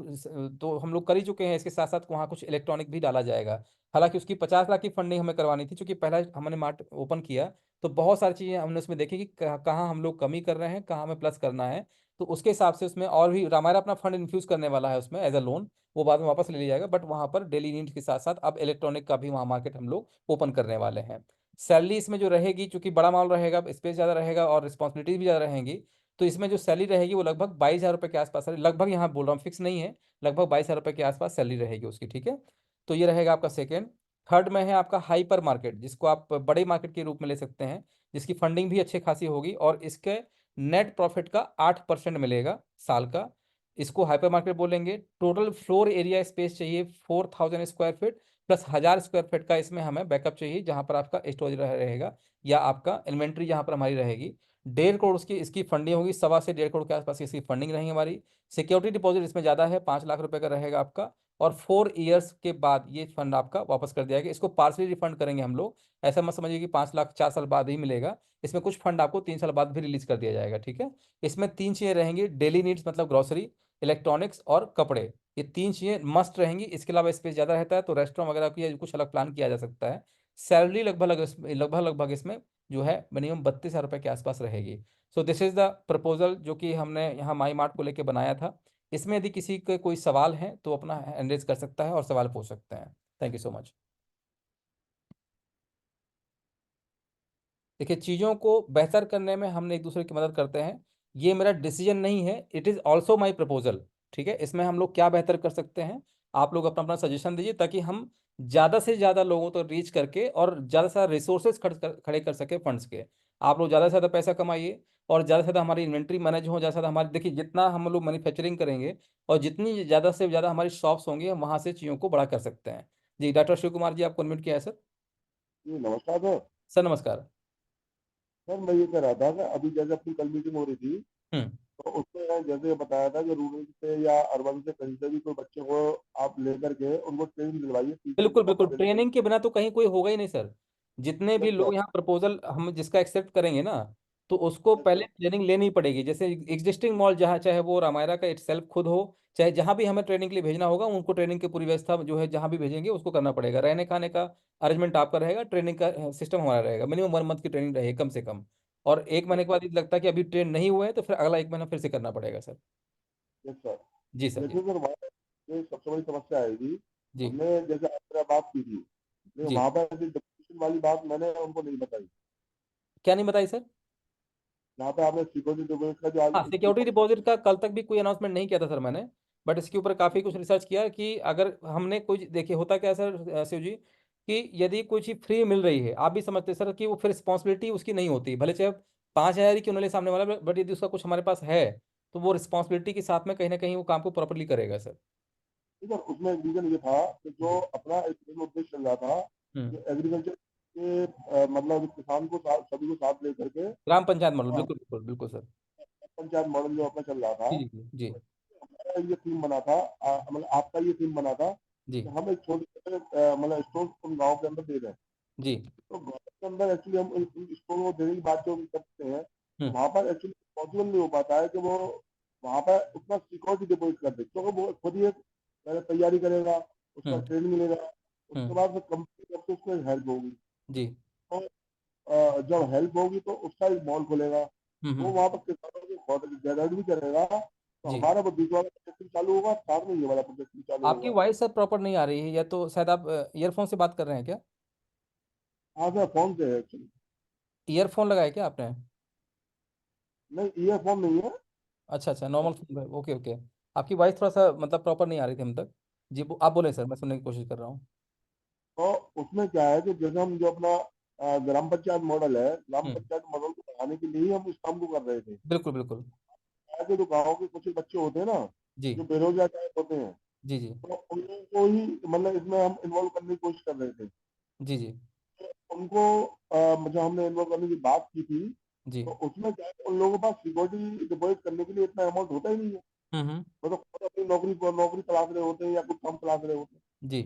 तो हम लोग कर ही चुके हैं, इसके साथ साथ वहाँ कुछ इलेक्ट्रॉनिक भी डाला जाएगा। हालांकि उसकी 50 लाख की फंडिंग हमें करवानी थी, क्योंकि पहला हमने मार्ट ओपन किया तो बहुत सारी चीज़ें हमने उसमें देखी कि कहाँ हम लोग कमी कर रहे हैं, कहाँ हमें प्लस करना है। तो उसके हिसाब से उसमें और भी हमारा अपना फंड इन्फ्यूज करने वाला है उसमें एज अ लोन, वो बाद में वापस ले लिया जाएगा, बट वहाँ पर डेली नीड्स के साथ साथ अब इलेक्ट्रॉनिक का भी वहाँ मार्केट हम लोग ओपन करने वाले हैं। सैलरी इसमें जो रहेगी, चूंकि बड़ा माल रहेगा, स्पेस ज़्यादा रहेगा और रिस्पॉन्सिबिलिटीज भी ज़्यादा रहेंगी, तो इसमें जो सैलरी रहेगी वो लगभग 22,000 रुपये के आसपास, लगभग यहाँ बोल रहा हूँ, फिक्स नहीं है, लगभग 22,000 रुपये के आसपास सैलरी रहेगी उसकी। ठीक है, तो ये रहेगा आपका सेकेंड। थर्ड में है आपका हाइपर मार्केट, जिसको आप बड़े मार्केट के रूप में ले सकते हैं, जिसकी फंडिंग भी अच्छी खासी होगी, और इसके नेट प्रॉफिट का 8% मिलेगा साल का। इसको हाइपर मार्केट बोलेंगे। टोटल फ्लोर एरिया स्पेस चाहिए 4,000 square feet, plus 1000 square feet का इसमें हमें बैकअप चाहिए, जहां पर आपका स्टोरेज रहेगा या आपका इन्वेंट्री जहां पर हमारी रहेगी। 1.5 करोड़ उसकी इसकी फंडिंग होगी, 1.25 से 1.5 करोड़ के आसपास इसकी फंडिंग रहेगी हमारी। सिक्योरिटी डिपॉजिट इसमें ज़्यादा है, 5 लाख रुपए का रहेगा आपका, और 4 ईयर्स के बाद ये फंड आपका वापस कर दिया जाएगा। इसको पार्सली रिफंड करेंगे हम लोग, ऐसा मत समझिए कि 5 लाख 4 साल बाद ही मिलेगा, इसमें कुछ फंड आपको 3 साल बाद भी रिलीज कर दिया जाएगा। ठीक है, इसमें 3 चीज़ें रहेंगी, डेली नीड्स मतलब ग्रोसरी, इलेक्ट्रॉनिक्स और कपड़े, ये 3 चीज़ें मस्ट रहेंगी। इसके अलावा स्पेस ज़्यादा रहता है तो रेस्टोरेंट वगैरह की कुछ अलग प्लान किया जा सकता है। सैलरी लगभग इसमें जो है मिनिमम 32,000 रुपये के आसपास रहेगी। So this is the proposal जो कि हमने यहाँ माई मार्ट को लेके बनाया था। इसमें यदि किसी के कोई सवाल है तो अपना हैंड रेज कर सकता है और सवाल पूछ सकते हैं। Thank you so much. देखिए, चीज़ों को बेहतर करने में हमने एक दूसरे की मदद करते हैं, ये मेरा डिसीजन नहीं है, it is also my proposal. ठीक है, इसमें हम लोग क्या बेहतर कर सकते हैं, आप लोग अपना अपना सजेशन दीजिए, ताकि हम ज़्यादा से ज़्यादा लोगों तक रीच करके और ज़्यादा से ज़्यादा रिसोर्सेज खड़े कर सके फंड्स के। आप लोग ज़्यादा से ज़्यादा पैसा कमाइए, और ज़्यादा से ज़्यादा हमारी इन्वेंट्री मैनेज हो, ज़्यादा से ज़्यादा हमारी, देखिए जितना हम लोग मैन्युफैक्चरिंग करेंगे और जितनी ज़्यादा से ज़्यादा हमारी शॉप्स होंगी, हम वहाँ से चीज़ों को बड़ा कर सकते हैं। जी, डॉक्टर शिव कुमार जी, आपको अनम्यूट किया है सर। जी नमस्कार सर। सर नमस्कार। सर मैं ये कह रहा था कि अभी जैसे अपनी कल मीटिंग हो रही थी, हम्म। तो उसमें जैसे बताया था कि रूरल से या अर्बन से कहीं से भी कोई बच्चे को आप लेकर के उनको ट्रेनिंग दिलवाइए, टीचर बिल्कुल को बिल्कुल, मौका देने ट्रेनिंग के बिना तो कहीं कोई होगा ही नहीं सर। जितने भी यस सर। लोग यहाँ प्रपोजल हम जिसका एक्सेप्ट करेंगे ना, तो उसको यस पहले सर। ट्रेनिंग लेनी पड़ेगी। जैसे एग्जिस्टिंग मॉल जहाँ, चाहे वो रामायरा का इटसेल्फ खुद हो, चाहे जहाँ भी हमें ट्रेनिंग के लिए भेजना होगा, उनको ट्रेनिंग की पूरी व्यवस्था जो है जहाँ भी भेजेंगे उसको करना पड़ेगा। रहने खाने का अरेंजमेंट आपका रहेगा, ट्रेनिंग का सिस्टम हमारा रहेगा। मिनिमम 1 मंथ की ट्रेनिंग रहेगी कम से कम। और 1 महीने यस के सर। बाद यदि लगता है कि अभी ट्रेन नहीं हुए हैं, तो फिर अगला 1 महीना फिर से करना पड़ेगा सर। Yes sir. जी सर जी। देखिए सर, वहाँ पे सबसे बड़ी समस्या आएगी। जी हमने जैसे आपसे बात की थी, लेकिन जी। वहाँ पर ऐसी डिस्कशन वाली बात मैंने उनको नहीं बताई। क्या नहीं बताई सर? जहाँ पे आपने सिक्योरिटी डिपॉजिट का जो आज हाँ, इतनी सिक्योरिटी समस्या डिपॉजिट का कल तक भी कोई अनाउंसमेंट नहीं किया था सर मैंने। बट इसके ऊपर काफ़ी कुछ रिसर्च किया कि अगर हमने कुछ देखिए, होता क्या है सर शिव जी, कि यदि कोई चीज़ फ्री मिल रही है, आप भी समझते हैं सर कि वो फिर रिस्पॉन्सिबिलिटी उसकी नहीं होती, भले चाहे 5,000 ही क्यों न ले सामने वाला, बट यदि उसका कुछ हमारे पास है, तो वो रिस्पॉन्सिबिलिटी के साथ में कहीं ना कहीं वो काम को प्रॉपरली करेगा सर। थी सर। उसमें एक रीजन ये था कि जो जी। अपना एक main उद्देश्य चल रहा था हम्म। कि एग्रीकल्चर के मतलब किसान को सभी को साथ लेकर के ग्राम पंचायत मॉडल, बिल्कुल बिल्कुल बिल्कुल सर। पंचायत मॉडल जो अपना चल रहा था, जी जी जी हमारा ये थीम बना था, मतलब आपका ये थीम बना था जी कि हम एक छोटे छोटे मतलब स्टोर उन गाँव के अंदर दे रहे हैं। जी। तो गाँव के अंदर एक्चुअली हम उन स्टोर को देने की बात जो करते हैं, तो हम्म वहाँ पर एक्चुअली पॉसिबल नहीं हो पाता है कि वो वहाँ पर उतना सिक्योरिटी डिपॉजिट कर दे, क्योंकि वो खुद ही एक पहले तैयारी करेगा, उसका हम्म ट्रेनिंग मिलेगा, उसके हम्म। बाद फिर कंपनी की तरफ से उसको हेल्प होगी। जी। तो जब हेल्प होगी तो उसका एक मॉल खुलेगा, वो हम्म। वहाँ पर किसानों को जनरेट भी करेगा, तो जी। हमारा वो दूसरा वाला प्रोजेक्ट भी चालू होगा, साथ में ये वाला प्रोजेक्ट भी चालू आपकी होगा। वॉइस सर प्रॉपर नहीं आ रही है, या तो शायद आप ईयरफोन से बात कर रहे हैं क्या? हाँ सर, फोन से है एक्चुअली। ईयरफोन लगाया क्या आपने? नहीं, ईयरफोन नहीं है। अच्छा अच्छा, नॉर्मल फोन है। Okay okay. आपकी वॉइस थोड़ा सा मतलब प्रॉपर नहीं आ रही थी हम तक। जी आप बोले सर, मैं सुनने की कोशिश कर रहा हूँ। तो उसमें क्या है कि जैसे हम जो अपना ग्राम पंचायत मॉडल है, ग्राम हम्म। पंचायत मॉडल को बढ़ाने के लिए ही हम इस काम को कर रहे थे। बिल्कुल बिल्कुल। आगे जो गाँव के कुछ बच्चे होते हैं ना, जी जो बेरोजगार टाइप होते हैं, जी जी तो उन लोगों को ही मतलब इसमें हम इन्वॉल्व करने की कोशिश कर रहे थे। जी जी उनको जब हमने इन्वॉल्व करने की बात की थी, जी। तो उसमें क्या है कि उन लोगों के पास सिक्योरिटी डिपॉजिट करने के लिए इतना अमाउंट होता ही नहीं है। हम्म। वो तो खुद अपनी नौकरी तलाश रहे होते हैं या कुछ काम तलाश रहे होते हैं। जी।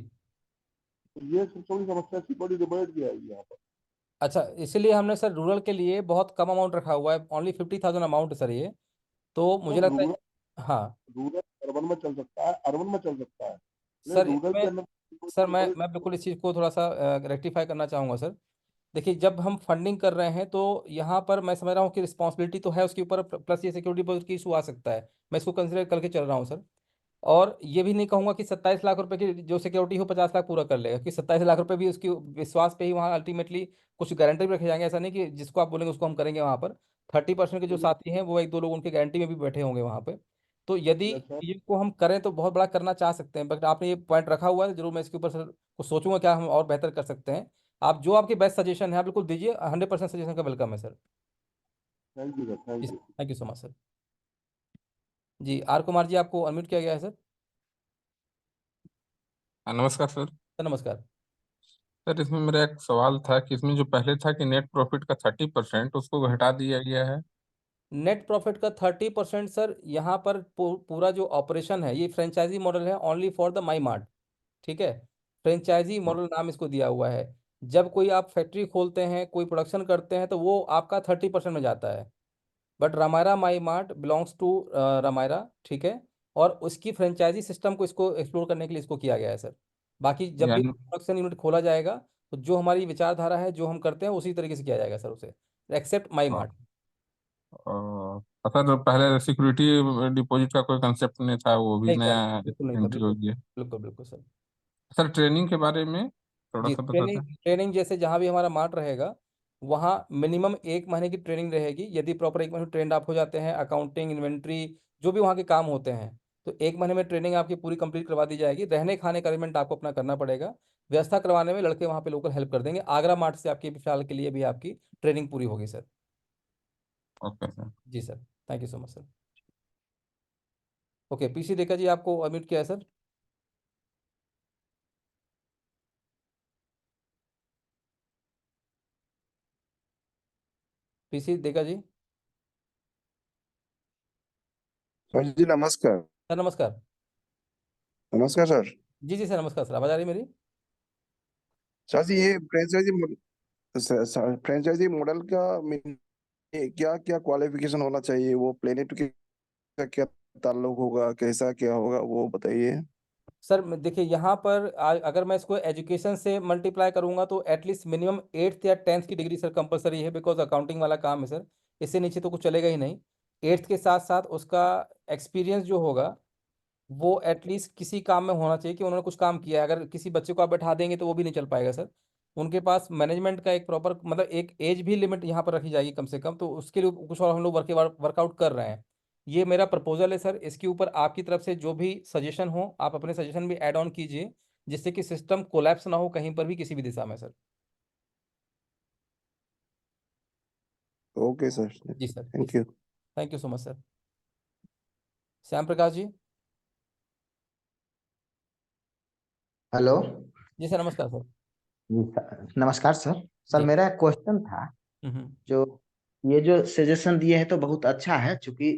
तो ये सबसे बड़ी समस्या सिक्योरिटी डिपॉजिट की आएगी यहाँ पर। अच्छा, इसीलिए हमने सर रूरल के लिए बहुत कम अमाउंट रखा हुआ है, ओनली 50,000 अमाउंट सर ये। तो मुझे सर लगता रूरल है हाँ। रूरल अर्बन में चल सकता है, अर्बन में चल सकता है, लेकिन सर रूरल के इसमें, अंदर सर मैं डिपॉजिट। मैं बिल्कुल इस चीज़ को थोड़ा सा रेक्टिफाई करना चाहूँगा सर। देखिए, जब हम फंडिंग कर रहे हैं, तो यहाँ पर मैं समझ रहा हूँ कि रिस्पॉन्सिबिलिटी तो है उसके ऊपर, प्लस ये सिक्योरिटी डिपॉजिट की इशू आ सकता है। मैं इसको कंसिडर करके चल रहा हूँ सर। और ये भी नहीं कहूंगा कि 27 लाख रुपए की जो सिक्योरिटी हो 50 लाख पूरा कर लेगा, कि 27 लाख रुपए भी उसकी विश्वास पे ही वहाँ अल्टीमेटली कुछ गारंटी भी रखे जाएंगे। ऐसा नहीं कि जिसको आप बोलेंगे उसको हम करेंगे वहाँ पर। 30% के जो साथी हैं वो 1-2 लोग उनके गारंटी में भी बैठे होंगे वहाँ पे। तो यदि यस सर। चीज को हम करें तो बहुत बड़ा करना चाह सकते हैं, बट आपने ये पॉइंट रखा हुआ है, जरूर मैं इसके ऊपर सर कुछ सोचूंगा क्या हम और बेहतर कर सकते हैं। आप जो आपकी बेस्ट सजेशन है आप बिल्कुल दीजिए, 100% सजेशन का वेलकम है सर। थैंक यू सर, जी, thank you. Thank you so much sir. जी आर कुमार जी, आपको अनम्यूट किया गया है सर। नमस्कार सर। सर नमस्कार। सर इसमें मेरा एक सवाल था कि इसमें जो पहले था कि नेट प्रॉफिट का 30% उसको घटा दिया गया है। नेट प्रॉफिट का 30% सर, यहाँ पर पूरा जो ऑपरेशन है, ये फ्रेंचाइजी मॉडल है only for the my mart. ठीक है, फ्रेंचाइजी मॉडल नाम इसको दिया हुआ है। जब कोई आप फैक्ट्री खोलते हैं, कोई प्रोडक्शन करते हैं, तो वो आपका 30% में जाता है। But Ramayra my mart belongs to Ramayra, ठीक है। और उसकी फ्रेंचाइजी सिस्टम को इसको एक्सप्लोर करने के लिए इसको किया गया है सर। बाकी जब भी यानी प्रोडक्शन यूनिट खोला जाएगा, तो जो हमारी विचारधारा है, जो हम करते हैं, उसी तरीके से किया जाएगा सर उसे, एक्सेप्ट माई अ, मार्ट। सर पहले सिक्योरिटी डिपॉजिट का कोई कंसेप्ट नहीं था, वो भी नहीं था, नया बिल्कुल नहीं था, एंट्री हो बिल्कुल गया। बिल्कुल बिल्कुल सर। सर ट्रेनिंग के बारे में थोड़ा जी, सा बता दें। ट्रेनिंग ट्रेनिंग जैसे जहाँ भी हमारा मार्ट रहेगा, वहाँ मिनिमम 1 महीने की ट्रेनिंग रहेगी। यदि प्रॉपर 1 महीने ट्रेंड आप हो जाते हैं, अकाउंटिंग, इन्वेंट्री, जो भी वहाँ के काम होते हैं, तो 1 महीने में ट्रेनिंग आपकी पूरी कंप्लीट करवा दी जाएगी। रहने खाने का अरेंजमेंट आपको अपना करना पड़ेगा। व्यवस्था करवाने में लड़के वहाँ पे लोकल हेल्प कर देंगे। आगरा मार्ट से आपकी फिलहाल के लिए भी आपकी ट्रेनिंग पूरी होगी सर। Okay sir. जी sir, thank you so much sir. Okay, PC देखा जी, आपको अनम्यूट किया है सर। पीसी देगा जी। सर जी नमस्कार। सर नमस्कार। नमस्कार सर। जी जी सर नमस्कार सर, आवाज आ रही है मेरी? सर जी ये फ्रेंचाइजी मॉडल का क्या क्या क्वालिफिकेशन होना चाहिए, वो प्लेनेट के का क्या ताल्लुक होगा, कैसा क्या होगा वो बताइए। सर देखिए यहाँ पर अगर मैं इसको एजुकेशन से मल्टीप्लाई करूंगा तो एटलीस्ट मिनिमम 8th या 10th की डिग्री सर कंपलसरी है, बिकॉज अकाउंटिंग वाला काम है सर। इससे नीचे तो कुछ चलेगा ही नहीं। 8th के साथ साथ उसका एक्सपीरियंस जो होगा वो एटलीस्ट किसी काम में होना चाहिए कि उन्होंने कुछ काम किया है। अगर किसी बच्चे को आप बैठा देंगे तो वो भी नहीं चल पाएगा सर। उनके पास मैनेजमेंट का एक प्रॉपर मतलब एक एज भी लिमिट यहाँ पर रखी जाएगी कम से कम, तो उसके लिए कुछ और हम लोग वर्कआउट कर रहे हैं। ये मेरा प्रपोजल है सर। इसके ऊपर आपकी तरफ से जो भी सजेशन हो आप अपने सजेशन भी ऐड ऑन कीजिए, जिससे कि सिस्टम कोलैप्स ना हो कहीं पर भी किसी भी दिशा में सर। ओके सर, जी sir. Thank you. Thank you so much sir. Shyam Prakash ji. Hello. जी सर नमस्कार सर। नमस्कार सर। सर जी। मेरा क्वेश्चन था, हम्म। जो ये जो सजेशन दिए हैं तो बहुत अच्छा है, क्योंकि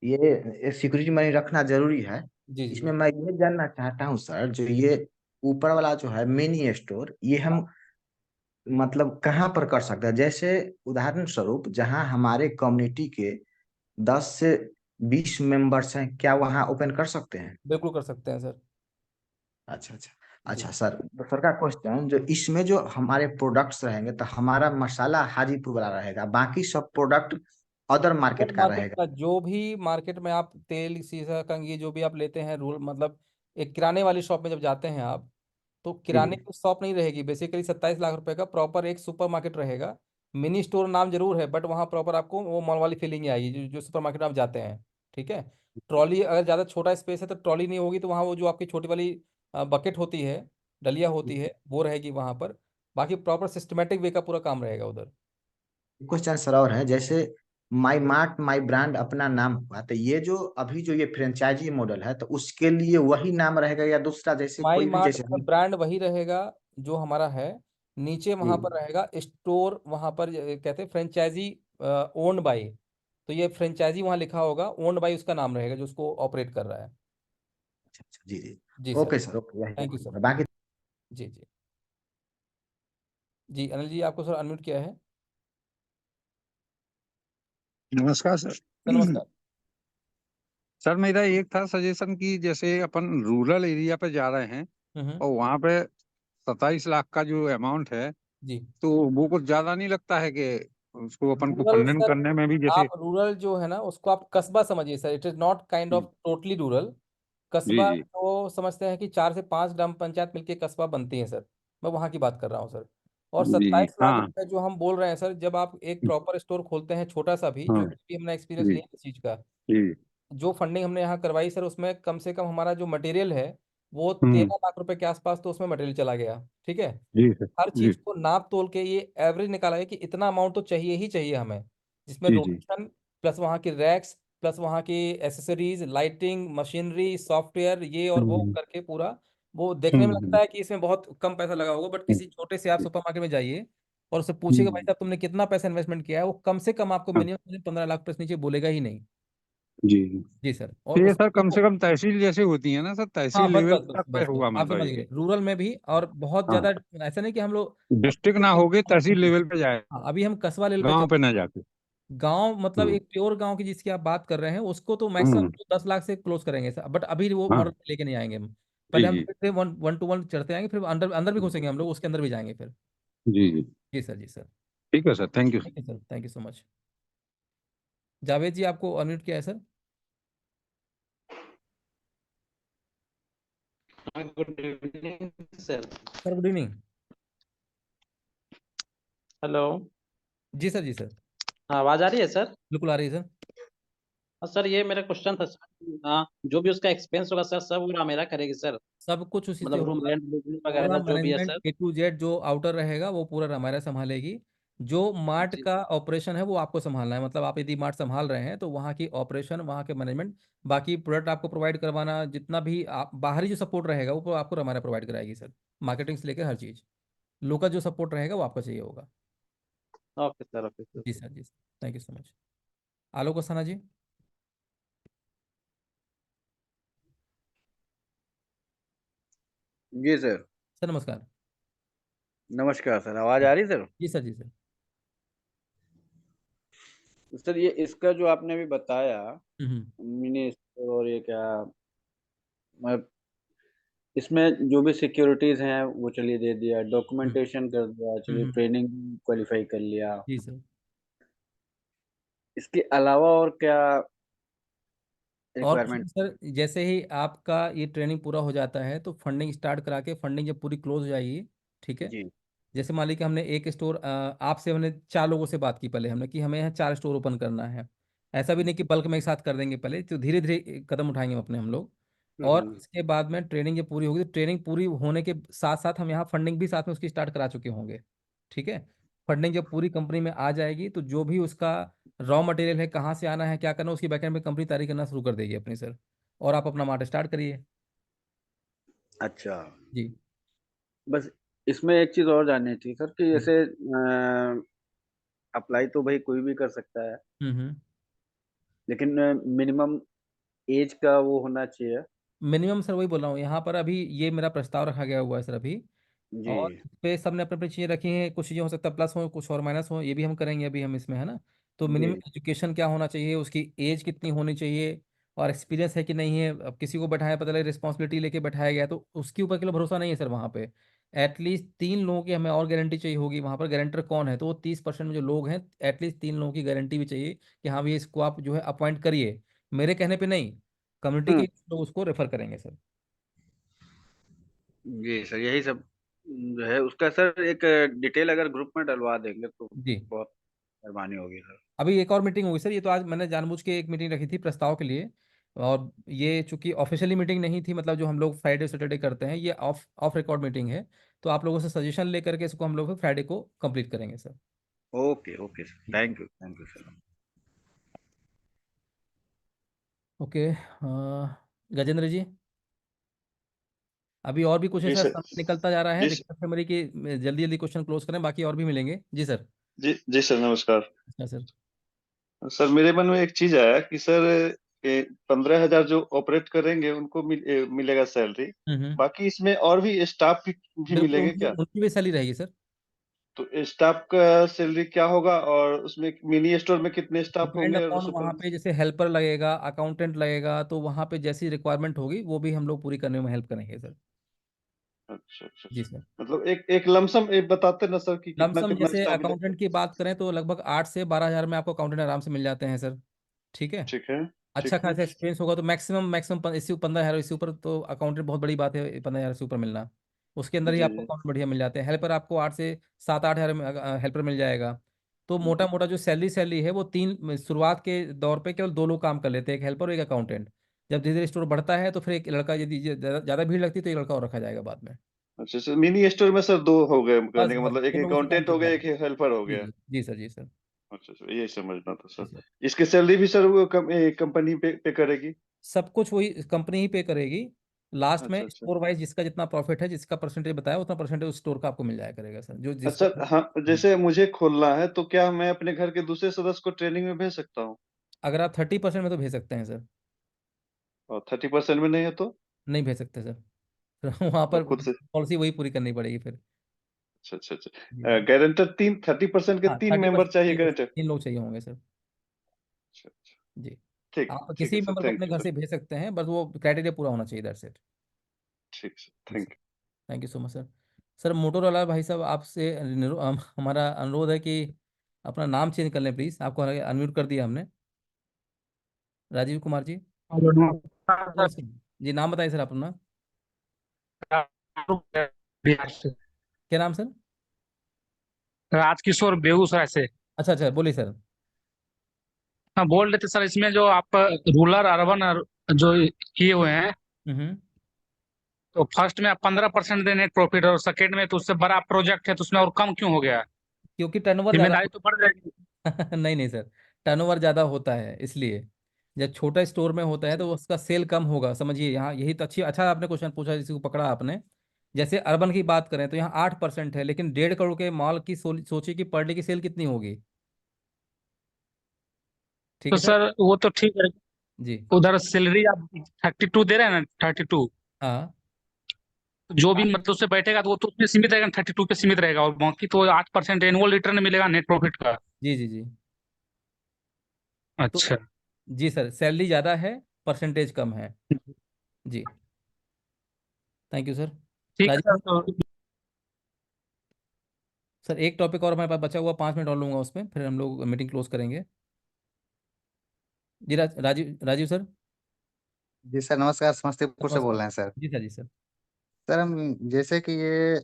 ये सिक्योरिटी मनी रखना जरूरी है। जी जी। इसमें मैं ये जानना चाहता हूँ सर, जो ये ऊपर वाला जो है मिनी स्टोर, ये हम मतलब कहाँ पर कर सकते हैं? जैसे उदाहरण स्वरूप जहाँ हमारे कम्युनिटी के 10 से 20 मेंबर्स हैं, क्या वहाँ ओपन कर सकते हैं? बिल्कुल कर सकते हैं सर। अच्छा अच्छा। जी। अच्छा सर, दूसरा का क्वेश्चन, जो इसमें जो हमारे प्रोडक्ट्स रहेंगे, तो हमारा मसाला हाजीपुर वाला रहेगा, बाकी सब प्रोडक्ट अदर मार्केट अदर का मार्केट रहेगा? का जो भी मार्केट में आप तेल सीसा कंघी जो भी आप लेते हैं रूल मतलब एक किराने वाली शॉप में जब जाते हैं आप, तो किराने जी की शॉप नहीं रहेगी। बेसिकली 27 लाख रुपए का प्रॉपर एक सुपर मार्केट रहेगा। मिनी स्टोर नाम जरूर है बट वहाँ प्रॉपर आपको वो मॉल वाली फीलिंग ही आएगी जो सुपर मार्केट में आप जाते हैं। ठीक है। ट्रॉली अगर ज़्यादा छोटा स्पेस है तो ट्रॉली नहीं होगी, तो वहाँ वो जो आपकी छोटी वाली बकेट होती है, डलिया होती है, वो रहेगी वहाँ पर। बाकी प्रॉपर सिस्टमेटिक वे का पूरा काम रहेगा उधर। क्वेश्चन सर और है, जैसे माई मार्ट माई ब्रांड अपना नाम हुआ, तो ये जो अभी जो ये फ्रेंचाइजी मॉडल है, तो उसके लिए वही नाम रहेगा या दूसरा, जैसे माई कोई भी मार्ट जैसे ब्रांड वही रहेगा जो हमारा है। नीचे जी वहां पर रहेगा स्टोर, वहां पर कहते हैं फ्रेंचाइजी ओन्ड बाई। तो ये फ्रेंचाइजी वहां लिखा होगा, ओन्ड बाई उसका नाम रहेगा जो उसको ऑपरेट कर रहा है। अच्छा अच्छा, जी जी। जी सर। ओके सर, ओके, यही थैंक यू जानना सर। था। बाकी जी जी। जी अनिल जी आपको सर अनम्यूट किया है। नमस्कार सर। सर नमस्कार। सर मेरा एक था सजेशन कि जैसे अपन रूरल एरिया पे जा रहे हैं हम्म। और वहाँ पे 27 लाख का जो अमाउंट है, जी। तो वो कुछ ज्यादा नहीं लगता है कि उसको अपन को रूरल फंडिंग सर, करने में भी जैसे। आप रूरल जो है ना उसको आप कस्बा समझिए sir. It is not kind जी ऑफ टोटली रूरल। जी कस्बा जी तो समझते हैं कि 4 से 5 ग्राम पंचायत मिलके कस्बा बनती है सर। मैं वहाँ की बात कर रहा हूँ सर। और जी जी 27 लाख हाँ रुपए जो हम बोल रहे हैं सर, जब आप एक प्रॉपर स्टोर खोलते हैं छोटा सा भी, जो हाँ भी हमने एक्सपीरियंस जी लिया इस चीज़ का, जी जो फंडिंग हमने यहाँ करवाई सर, उसमें कम से कम हमारा जो मटेरियल है वो हम्म 13 लाख रुपए के आसपास तो उसमें मटेरियल चला गया। ठीक है। जी सर हर जी चीज को नाप तोल के ये एवरेज निकाला है कि इतना अमाउंट तो चाहिए ही चाहिए हमें, जिसमें जी जी रोटेशन प्लस वहाँ की रैक्स प्लस वहाँ की एसेसरीज लाइटिंग मशीनरी सॉफ्टवेयर ये और वो हम्म करके पूरा। वो देखने में लगता हम्म है कि इसमें बहुत कम पैसा लगा होगा, बट हम्म, किसी छोटे से आप सुपर मार्केट में जाइए और उससे पूछिएगा भाई हम्म, साहब तुमने कितना पैसा इन्वेस्टमेंट किया है, वो कम से कम आपको हाँ मिनिमम 15 लाख प्लस नीचे बोलेगा ही नहीं। जी जी। जी सर। और तो ये सर उसमें कम से कम तहसील जैसी होती है ना सर, हाँ तहसील बस लेवल बस बस तक पे बस बस हुआ आप मतलब समझ ये। गए, रूरल में भी। और बहुत हाँ ज्यादा ऐसा नहीं कि हम लोग डिस्ट्रिक्ट ना होके तहसील लेवल पे जाए, हाँ, अभी हम कस्बा लेवल पे चल गांव पे रहे ना हैं। जाके। गांव मतलब हम्म एक प्योर गांव की जिसकी आप बात कर रहे हैं उसको तो मैक्सिमम हम्म 10 लाख से क्लोज करेंगे सर, बट अभी वो हाँ मॉडल लेके नहीं आएंगे हम। जी पहले हम जी धीरे धीरे वन टू वन चढ़ते आएंगे, फिर अंदर अंदर भी घुसेंगे हम लोग, उसके अंदर भी जाएंगे फिर। जी जी। जी सर। जी सर। ठीक है सर, थैंक यू। ठीक है sir, thank you so much. Javed ji आपको अनम्यूट किया है sir. Good evening sir. Sir good evening. Hello. जी सर। जी सर। हाँ आवाज आ रही है सर? बिल्कुल आ रही है सर। सर ये मेरा क्वेश्चन था सर। हाँ जो भी उसका एक्सपेंस होगा सर सब वो मेरा करेगी सर? सब कुछ उसी से मतलब रूम होगा। रेंट बिजली पूरा वगैरह जो भी है management sir? A to Z जो आउटर रहेगा वो पूरा रमायरा संभालेगी। जो मार्ट जी का ऑपरेशन है वो आपको संभालना है, मतलब आप यदि मार्ट संभाल रहे हैं तो वहाँ की ऑपरेशन वहाँ के मैनेजमेंट, बाकी प्रोडक्ट आपको प्रोवाइड करवाना, जितना भी आप बाहरी जो सपोर्ट रहेगा वो आपको रमायरा प्रोवाइड कराएगी सर। मार्केटिंग से लेकर हर चीज़, लोकल जो सपोर्ट रहेगा वो आपको चाहिए होगा। Okay sir, okay sir. जी सर, जी sir, thank you so much. Alok Asthana ji. जी सर। सर नमस्कार। नमस्कार सर, आवाज आ रही सर? जी सर, जी सर। सर ये इसका जो आपने अभी बताया हम्म। मिनी स्टोर और ये क्या, मैं इसमें जो भी सिक्योरिटीज हैं वो चलिए दे दिया, हम्म। डॉक्यूमेंटेशन कर दिया, चलिए हम्म। ट्रेनिंग क्वालिफाई कर लिया, जी सर। इसके अलावा और क्या और कुछ नहीं रिक्वायरमेंट? सर, जैसे ही आपका ये ट्रेनिंग पूरा हो जाता है तो फंडिंग स्टार्ट करा के, फंडिंग जब पूरी क्लोज हो जाएगी, ठीक है। जी जैसे मान लीजिए कि हमने एक स्टोर, आपसे हमने 4 लोगों से बात की पहले हमने कि हमें यहाँ 4 स्टोर ओपन करना है। ऐसा भी नहीं कि बल्क में एक साथ कर देंगे, पहले तो धीरे धीरे कदम उठाएंगे अपने हम लोग। और हम्म। इसके बाद में ट्रेनिंग जब पूरी होगी तो ट्रेनिंग पूरी होने के साथ साथ हम यहाँ फंडिंग भी साथ में उसकी स्टार्ट करा चुके होंगे, ठीक है। फंडिंग जब पूरी कंपनी में आ जाएगी तो जो भी उसका रॉ मटेरियल है, कहाँ से आना है, क्या करना है, उसकी बैकएंड में कंपनी तैयारी करना शुरू कर देगी अपनी सर। और आप अपना मार्ट स्टार्ट करिए। अच्छा, जी। बस इसमें एक चीज और जाननी थी सर कि जी। जैसे अप्लाई तो भाई कोई भी कर सकता है, हम्म। लेकिन मिनिमम एज का वो होना चाहिए। मिनिमम सर वही बोल रहा हूँ, यहाँ पर अभी ये मेरा प्रस्ताव रखा गया हुआ है सर अभी। जी और इस पे सबने अपनी अपनी चीज़ें रखी हैं, कुछ चीज़ें हो सकता है प्लस हो, कुछ और माइनस हो, ये भी हम करेंगे अभी हम इसमें, है ना। तो जी। मिनिमम एजुकेशन क्या होना चाहिए, उसकी एज कितनी होनी चाहिए, और एक्सपीरियंस है कि नहीं है। अब किसी को बैठाया, पता लगे रिस्पॉन्सिबिलिटी लेके बैठाया गया तो उसके ऊपर के लिए भरोसा नहीं है सर वहाँ पे। एटलीस्ट 3 लोगों की हमें और गारंटी चाहिए होगी वहाँ पर। गारंटर कौन है, तो वो 30% में जो लोग हैं, एटलीस्ट 3 लोगों की गारंटी भी चाहिए कि हाँ भैया इसको आप जो है अपॉइंट करिए। मेरे कहने पे नहीं, कम्युनिटी के हम्म। लोग उसको रेफर करेंगे सर। जी सर, यही सब जो है उसका सर एक डिटेल अगर ग्रुप में डलवा देंगे तो जी। बहुत मेहरबानी होगी सर। अभी एक और मीटिंग हुई सर, ये तो आज मैंने जानबूझ के एक मीटिंग रखी थी प्रस्ताव के लिए। और ये चूंकि ऑफिशियली मीटिंग नहीं थी, मतलब जो हम लोग फ्राइडे सैटरडे करते हैं, ये ऑफ ऑफ रिकॉर्ड मीटिंग है। तो आप लोगों से सजेशन लेकर के इसको हम लोग फ्राइडे को कंप्लीट करेंगे sir. Okay okay sir, thank you sir. Okay. Gajendra ji, अभी और भी कुछ है जी सर, सर। समय निकलता जा रहा है, जी रिक्वेस्ट है मेरी कि जल्दी जल्दी क्वेश्चन क्लोज करें, बाकी और भी मिलेंगे। जी सर। जी जी सर, नमस्कार। अच्छा सर। सर मेरे मन में एक चीज आया कि सर 15,000 जो ऑपरेट करेंगे उनको मिलेगा सैलरी। हम्म। बाकी इसमें और भी स्टाफ भी बिल्कुल, मिलेंगे उनकी क्या? उनकी भी सैलरी रहेगी सर। तो स्टाफ का सैलरी क्या होगा, और उसमें मिनी स्टोर में कितने स्टाफ डिपेंड होंगे और अपॉन वहाँ सुपर? पे जैसे हेल्पर लगेगा, अकाउंटेंट लगेगा, तो वहाँ पे जैसी रिक्वायरमेंट होगी वो भी हम लोग पूरी करने में हेल्प करेंगे सर। अच्छा अच्छा जी अच्छा। सर। मतलब एक एक लमसम एक बताते ना सर कि कितना लमसम कितना जैसे स्टाफ मिलेगा? अकाउंटेंट की बात करें तो लगभग 8 से 12 हज़ार में आपको अकाउंटेंट आराम से मिल जाते हैं सर। ठीक है। ठीक है। अच्छा ठीक है। खासा एक्सपीरियंस होगा तो मैक्सिमम मैक्सिमम इससे 15 हज़ार, इससे ऊपर तो अकाउंटेंट बहुत बड़ी बात है, 15 हज़ार से ऊपर मिलना। उसके अंदर ही जी आपको जी। अकाउंट बढ़िया मिल जाते हैं। हेल्पर आपको 8 से 7 8 हज़ार में हेल्पर मिल जाएगा। तो मोटा मोटा जो सैलरी है वो 3, शुरुआत के दौर पे केवल 2 लोग काम कर लेते हैं, एक हेल्पर और एक अकाउंटेंट। जब धीरे धीरे स्टोर बढ़ता है तो फिर एक लड़का, यदि ज़्यादा ज़्यादा भीड़ लगती है तो एक लड़का और रखा जाएगा बाद में। अच्छा सर, मिनी स्टोर में सर दो हो गए बस करने का बस मतलब, एक 2 लोग उसमें काम अकाउंटेंट कर हो गया, एक जाएंगे। हेल्पर हो जी गया। जी जी सर, जी सर। अच्छा सर, यही समझना था जी सर। सर। इसकी सैलरी भी सर वो कंपनी पे करेगी? सब कुछ वही कंपनी ही पे करेगी। लास्ट में अच्छा अच्छा। स्टोर वाइज जिसका जितना प्रॉफिट है, जिसका परसेंटेज बताया उतना परसेंटेज उस स्टोर का आपको मिल जाया करेगा सर, जो अच्छा जिसको। हाँ, जैसे मुझे खोलना है तो क्या मैं अपने घर के दूसरे सदस्य को ट्रेनिंग में भेज सकता हूँ? अगर आप 30% में तो भेज सकते हैं सर। और 30% में नहीं है तो? नहीं भेज सकते सर। फिर वहाँ तो पर खुद से? पॉलिसी वही पूरी करनी पड़ेगी फिर। अच्छा अच्छा जी अच्छा, जी। गारंटर 30% के हाँ, 3 मेंबर 30% चाहिए गारंटर? 3 लोग चाहिए होंगे सर। अच्छा अच्छा। जी। ठीक आप ठीक है किसी सर, मेंबर को थैंक अपने यू घर सर। से भेज सकते हैं, बस वो क्राइटेरिया पूरा होना चाहिए, दैट्स इट। ठीक सर, जी sir. Thank thank you so much sir. Sir Motorola भाई साहब, आपसे हमारा अनुरोध है कि अपना नाम चेंज कर लें प्लीज़। आपको अनम्यूट कर दिया हमने। राजीव कुमार जी। हेलो, नमस्कार सर। नमस्कार जी, नाम बताइए सर अपना। बिहार से क्या नाम सर? राजकिशोर, बेगूसराय से। अच्छा अच्छा, बोलिए सर। हाँ, बोल रहे थे सर, इसमें जो आप रूरल अर्बन जो किए हुए हैं, हम्म। तो फर्स्ट में आप 15% दे नेट प्रॉफिट, और सेकेंड में तो उससे बड़ा प्रोजेक्ट है तो उसमें और कम क्यों हो गया? क्योंकि टर्नओवर ज़्यादा जिम्मेदारी तो बढ़ जाएगी। नहीं नहीं सर, टर्नओवर ज़्यादा होता है इसलिए। जब छोटा स्टोर में होता है तो उसका सेल कम होगा, समझिए। यहाँ यही तो अच्छा आपने क्वेश्चन पूछा, जिसको पकड़ा आपने जैसे अर्बन की बात करें तो यहाँ 8% है, लेकिन 1.5 करोड़ के माल की सोचिए कि पर डे की सेल कितनी होगी। ठीक तो है सर। सर वो तो ठीक है, जी। उधर सैलरी आप 32 दे रहे हैं ना, 32, हाँ जो भी मतलब उससे बैठेगा तो वो तो उसमें सीमित रहेगा, 32 पे सीमित रहेगा, और बाकी तो 8% एनुअल रिटर्न मिलेगा नेट प्रॉफिट का। जी जी जी। तो अच्छा। जी सर, सैलरी ज़्यादा है, परसेंटेज कम है। जी। Thank you sir. ठीक है राजीव सर। सर। सर एक टॉपिक और हमारे पास बचा हुआ, 5 मिनट और लूंगा उसमें, फिर हम लोग मीटिंग क्लोज करेंगे। जी राजीव राजीव सर। जी सर नमस्कार, समस्तीपुर से बोल नमस्कार। रहे हैं सर। जी सर। जी सर। सर हम जैसे कि ये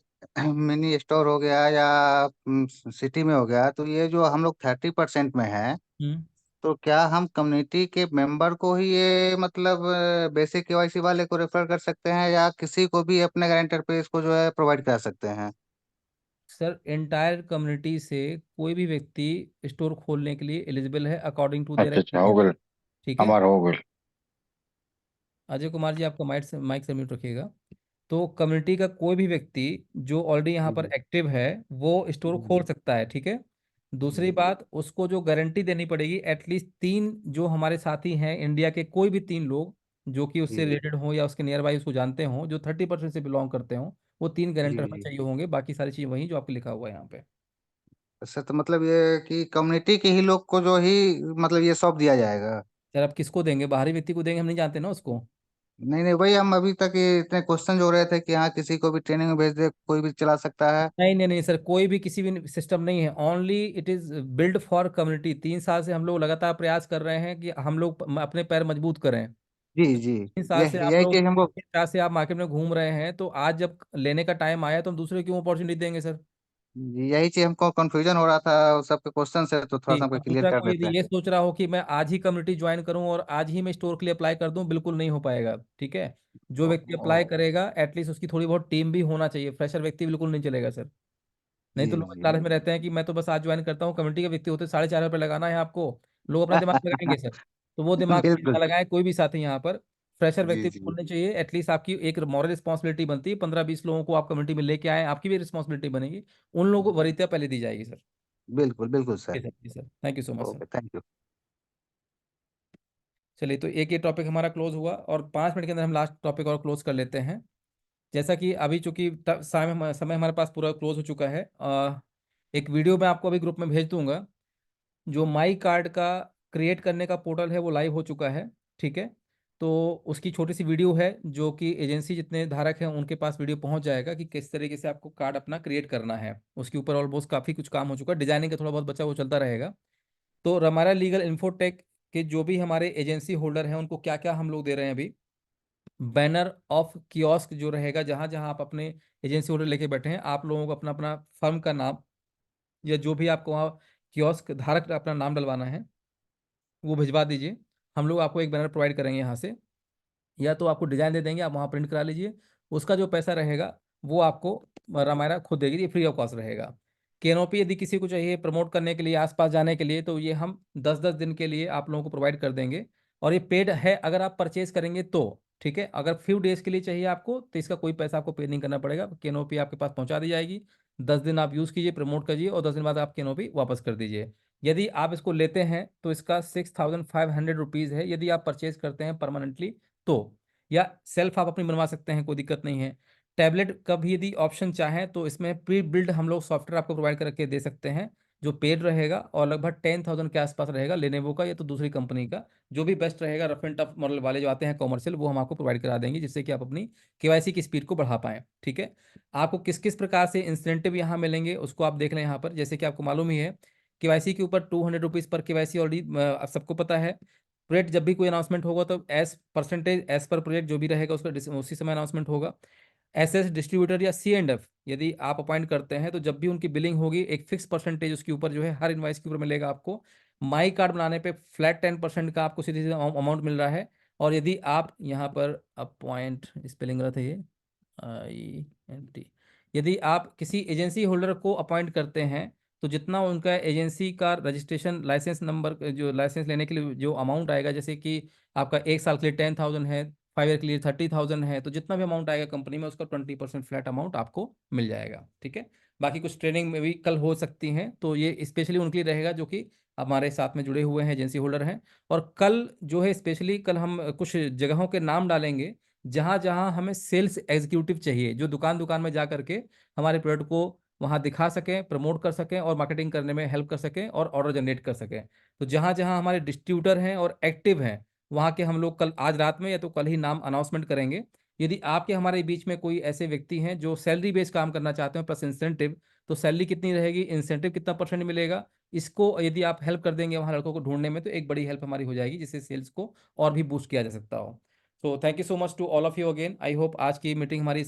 मिनी स्टोर हो गया या सिटी में हो गया, तो ये जो हम लोग 30% में है, हम्म। तो क्या हम कम्युनिटी के मेंबर को ही ये मतलब बेसिक केवाईसी वाले को रेफर कर सकते हैं, या किसी को भी अपने गारंटर पे इसको जो है प्रोवाइड करा सकते हैं? सर एंटायर कम्युनिटी से कोई भी व्यक्ति स्टोर खोलने के लिए एलिजिबल है अकॉर्डिंग टू देयर अच्छा अच्छा, हो एक्सपीरियंस। गए, ठीक है। हमारा हो गए। अजय कुमार जी, आपका माइक से म्यूट रखिएगा। तो कम्युनिटी का कोई भी व्यक्ति जो ऑलरेडी यहाँ पर जी एक्टिव है वो स्टोर खोल जी सकता है। ठीक है। दूसरी जी बात, उसको जो गारंटी देनी पड़ेगी, एटलीस्ट 3 जो हमारे साथी हैं इंडिया के, कोई भी 3 लोग जो कि जी उससे जी रिलेटेड हों या उसके नियर बाई उसको जानते हों, जो 30% से बिलोंग करते हों, वो 3 जी गारंटर जी हमें जी। चाहिए होंगे। बाकी सारी चीज़ वही जो आपके लिखा हुआ है यहाँ पे। सर तो मतलब ये कि कम्युनिटी के ही लोग को जो ही मतलब ये सौंप दिया जाएगा? सर आप किसको देंगे? बाहरी व्यक्ति को देंगे? हम नहीं जानते ना उसको। नहीं नहीं, वही हम अभी तक ये इतने क्वेश्चन हो रहे थे कि हाँ किसी को भी ट्रेनिंग में भेज दे, कोई भी चला सकता है। नहीं नहीं नहीं सर, कोई भी किसी भी सिस्टम नहीं है। Only it is build for community. 3 साल से हम लोग लगातार प्रयास कर रहे हैं कि हम लोग अपने पैर मजबूत करें। जी जी। 3 साल से यही आप यही लोग, चीज हमको, 3 साल से आप मार्केट में घूम रहे हैं, तो आज जब लेने का टाइम आया तो हम दूसरे क्यों अपॉर्चुनिटी देंगे सर। यही चीज हमको कंफ्यूजन हो रहा था सबके क्वेश्चन से, तो थोड़ा जी। सा हमको अब क्लियर दूसरा कर कोई देते यदि हैं। ये सोच रहा हो कि मैं आज ही कम्युनिटी ज्वाइन करूं और आज ही मैं स्टोर के लिए अप्लाई कर दूं, बिल्कुल नहीं हो पाएगा। ठीक है। जो ओ, व्यक्ति ओ, अप्लाई करेगा एटलीस्ट उसकी थोड़ी बहुत टीम भी होना चाहिए। फ्रेशर व्यक्ति बिल्कुल नहीं चलेगा सर। नहीं जी तो लोग इस जी। लालच में रहते हैं कि मैं तो बस आज ज्वाइन करता हूँ, कमेटी के व्यक्ति होते 4.5 रुपये लगाना है आपको, लोग अपना दिमाग लगाएंगे सर। तो वो दिमाग प्लीज ना बिल्कुल। लगाए कोई भी साथी यहाँ पर। फ्रेशर जी व्यक्ति जी बोलने चाहिए। एटलीस्ट आपकी एक मॉरल रिस्पॉन्सिबिलिटी बनती है, 15-20 लोगों को आप कमेटी में लेके आए, आपकी भी रिस्पॉन्सिबिलिटी बनेगी। उन लोगों को वरीयता पहले दी जाएगी सर। बिल्कुल बिल्कुल जी सर। सर। जी sir. Thank you so much sir. Okay, thank you. चलिए, तो एक ये टॉपिक हमारा क्लोज हुआ और 5 मिनट के अंदर हम लास्ट टॉपिक और क्लोज कर लेते हैं। जैसा कि अभी चूंकि समय हमारे पास पूरा क्लोज हो चुका है, एक वीडियो मैं आपको अभी ग्रुप में भेज दूंगा। जो माई कार्ड का क्रिएट करने का पोर्टल है वो लाइव हो चुका है। ठीक है। तो उसकी छोटी सी वीडियो है जो कि एजेंसी जितने धारक हैं उनके पास वीडियो पहुंच जाएगा कि किस तरीके से आपको कार्ड अपना क्रिएट करना है। उसके ऊपर ऑलमोस्ट काफ़ी कुछ काम हो चुका है, डिजाइनिंग का थोड़ा बहुत बचा वो चलता रहेगा। तो हमारा लीगल इन्फोटेक के जो भी हमारे एजेंसी होल्डर हैं उनको क्या क्या हम लोग दे रहे हैं अभी, बैनर ऑफ कियोस्क जो रहेगा, जहां जहां आप अपने एजेंसी होल्डर लेके बैठे हैं, आप लोगों को अपना अपना फर्म का नाम या जो भी आपको वहाँ कियोस्क धारक अपना नाम डलवाना है वो भिजवा दीजिए। हम लोग आपको एक बैनर प्रोवाइड करेंगे यहाँ से, या तो आपको डिजाइन दे देंगे, आप वहाँ प्रिंट करा लीजिए। उसका जो पैसा रहेगा वो आपको रामायण खुद देगी, ये फ्री ऑफ कॉस्ट रहेगा। कैनोपी यदि किसी को चाहिए प्रमोट करने के लिए, आसपास जाने के लिए, तो ये हम 10-10 दिन के लिए आप लोगों को प्रोवाइड कर देंगे। और ये पेड है अगर आप परचेज करेंगे तो। ठीक है। अगर फ्यू डेज के लिए चाहिए आपको तो इसका कोई पैसा आपको पे नहीं करना पड़ेगा। कैनोपी आपके पास पहुंचा दी जाएगी। 10 दिन आप यूज़ कीजिए, प्रमोट कीजिए, और 10 दिन बाद आप कैनोपी वापस कर दीजिए। यदि आप इसको लेते हैं तो इसका 6,500 रुपीज़ है यदि आप परचेज करते हैं परमानेंटली तो। या सेल्फ आप अपनी बनवा सकते हैं, कोई दिक्कत नहीं है। टैबलेट का भी यदि ऑप्शन चाहें तो इसमें प्री बिल्ड हम लोग सॉफ्टवेयर आपको प्रोवाइड करके दे सकते हैं, जो पेड रहेगा और लगभग 10,000 के आसपास रहेगा। लेनेवो का या तो दूसरी कंपनी का, जो भी बेस्ट रहेगा, रफ एंड टफ मॉडल वाले जो आते हैं कॉमर्शियल, वो हम आपको प्रोवाइड करा देंगे, जिससे कि आप अपनी केवाईसी की स्पीड को बढ़ा पाएं। ठीक है। आपको किस किस प्रकार से इंसेंटिव यहाँ मिलेंगे उसको आप देख लें यहाँ पर। जैसे कि आपको मालूम ही है, केवाईसी के ऊपर 200 रुपीज़ पर केवाईसी ऑलरेडी सबको पता है। प्रोजेक्ट जब भी कोई अनाउंसमेंट होगा तो as percentage as per project जो भी रहेगा उसका उसी समय अनाउंसमेंट होगा। एसएस डिस्ट्रीब्यूटर या C&F यदि आप अपॉइंट करते हैं तो जब भी उनकी बिलिंग होगी एक फिक्स परसेंटेज उसके ऊपर जो है हर इनवाइस के ऊपर मिलेगा आपको। माई कार्ड बनाने पे फ्लैट 10% का आपको सीधे सीधे अमाउंट मिल रहा है। और यदि आप यहाँ पर अपॉइंट, स्पेलिंग गलत है ये, INT, यदि आप किसी एजेंसी होल्डर को अपॉइंट करते हैं तो जितना उनका एजेंसी का रजिस्ट्रेशन लाइसेंस नंबर, जो लाइसेंस लेने के लिए जो अमाउंट आएगा, जैसे कि आपका 1 साल के लिए 10,000 है, 5 ईयर के लिए 30,000 है, तो जितना भी अमाउंट आएगा कंपनी में उसका 20% फ्लैट अमाउंट आपको मिल जाएगा। ठीक है, बाकी कुछ ट्रेनिंग में भी कल हो सकती हैं, तो ये स्पेशली उनके लिए रहेगा जो कि हमारे साथ में जुड़े हुए हैं, एजेंसी होल्डर हैं। और कल जो है स्पेशली कल हम कुछ जगहों के नाम डालेंगे जहाँ जहाँ हमें सेल्स एग्जीक्यूटिव चाहिए, जो दुकान दुकान में जा करके हमारे प्रोडक्ट को वहाँ दिखा सकें, प्रमोट कर सकें और मार्केटिंग करने में हेल्प कर सकें और ऑर्डर जनरेट कर सकें। तो जहाँ जहाँ हमारे डिस्ट्रीब्यूटर हैं और एक्टिव हैं वहाँ के हम लोग कल आज रात में या तो कल ही नाम अनाउंसमेंट करेंगे। यदि आपके हमारे बीच में कोई ऐसे व्यक्ति हैं जो सैलरी बेस्ड काम करना चाहते हैं प्लस इंसेंटिव, तो सैलरी कितनी रहेगी, इंसेंटिव कितना % मिलेगा, इसको यदि आप हेल्प कर देंगे वहाँ लड़कों को ढूंढने में, तो एक बड़ी हेल्प हमारी हो जाएगी, जिससे सेल्स को और भी बूस्ट किया जा सकता हो। So thank you so much to all of you again. I hope आज की मीटिंग हमारी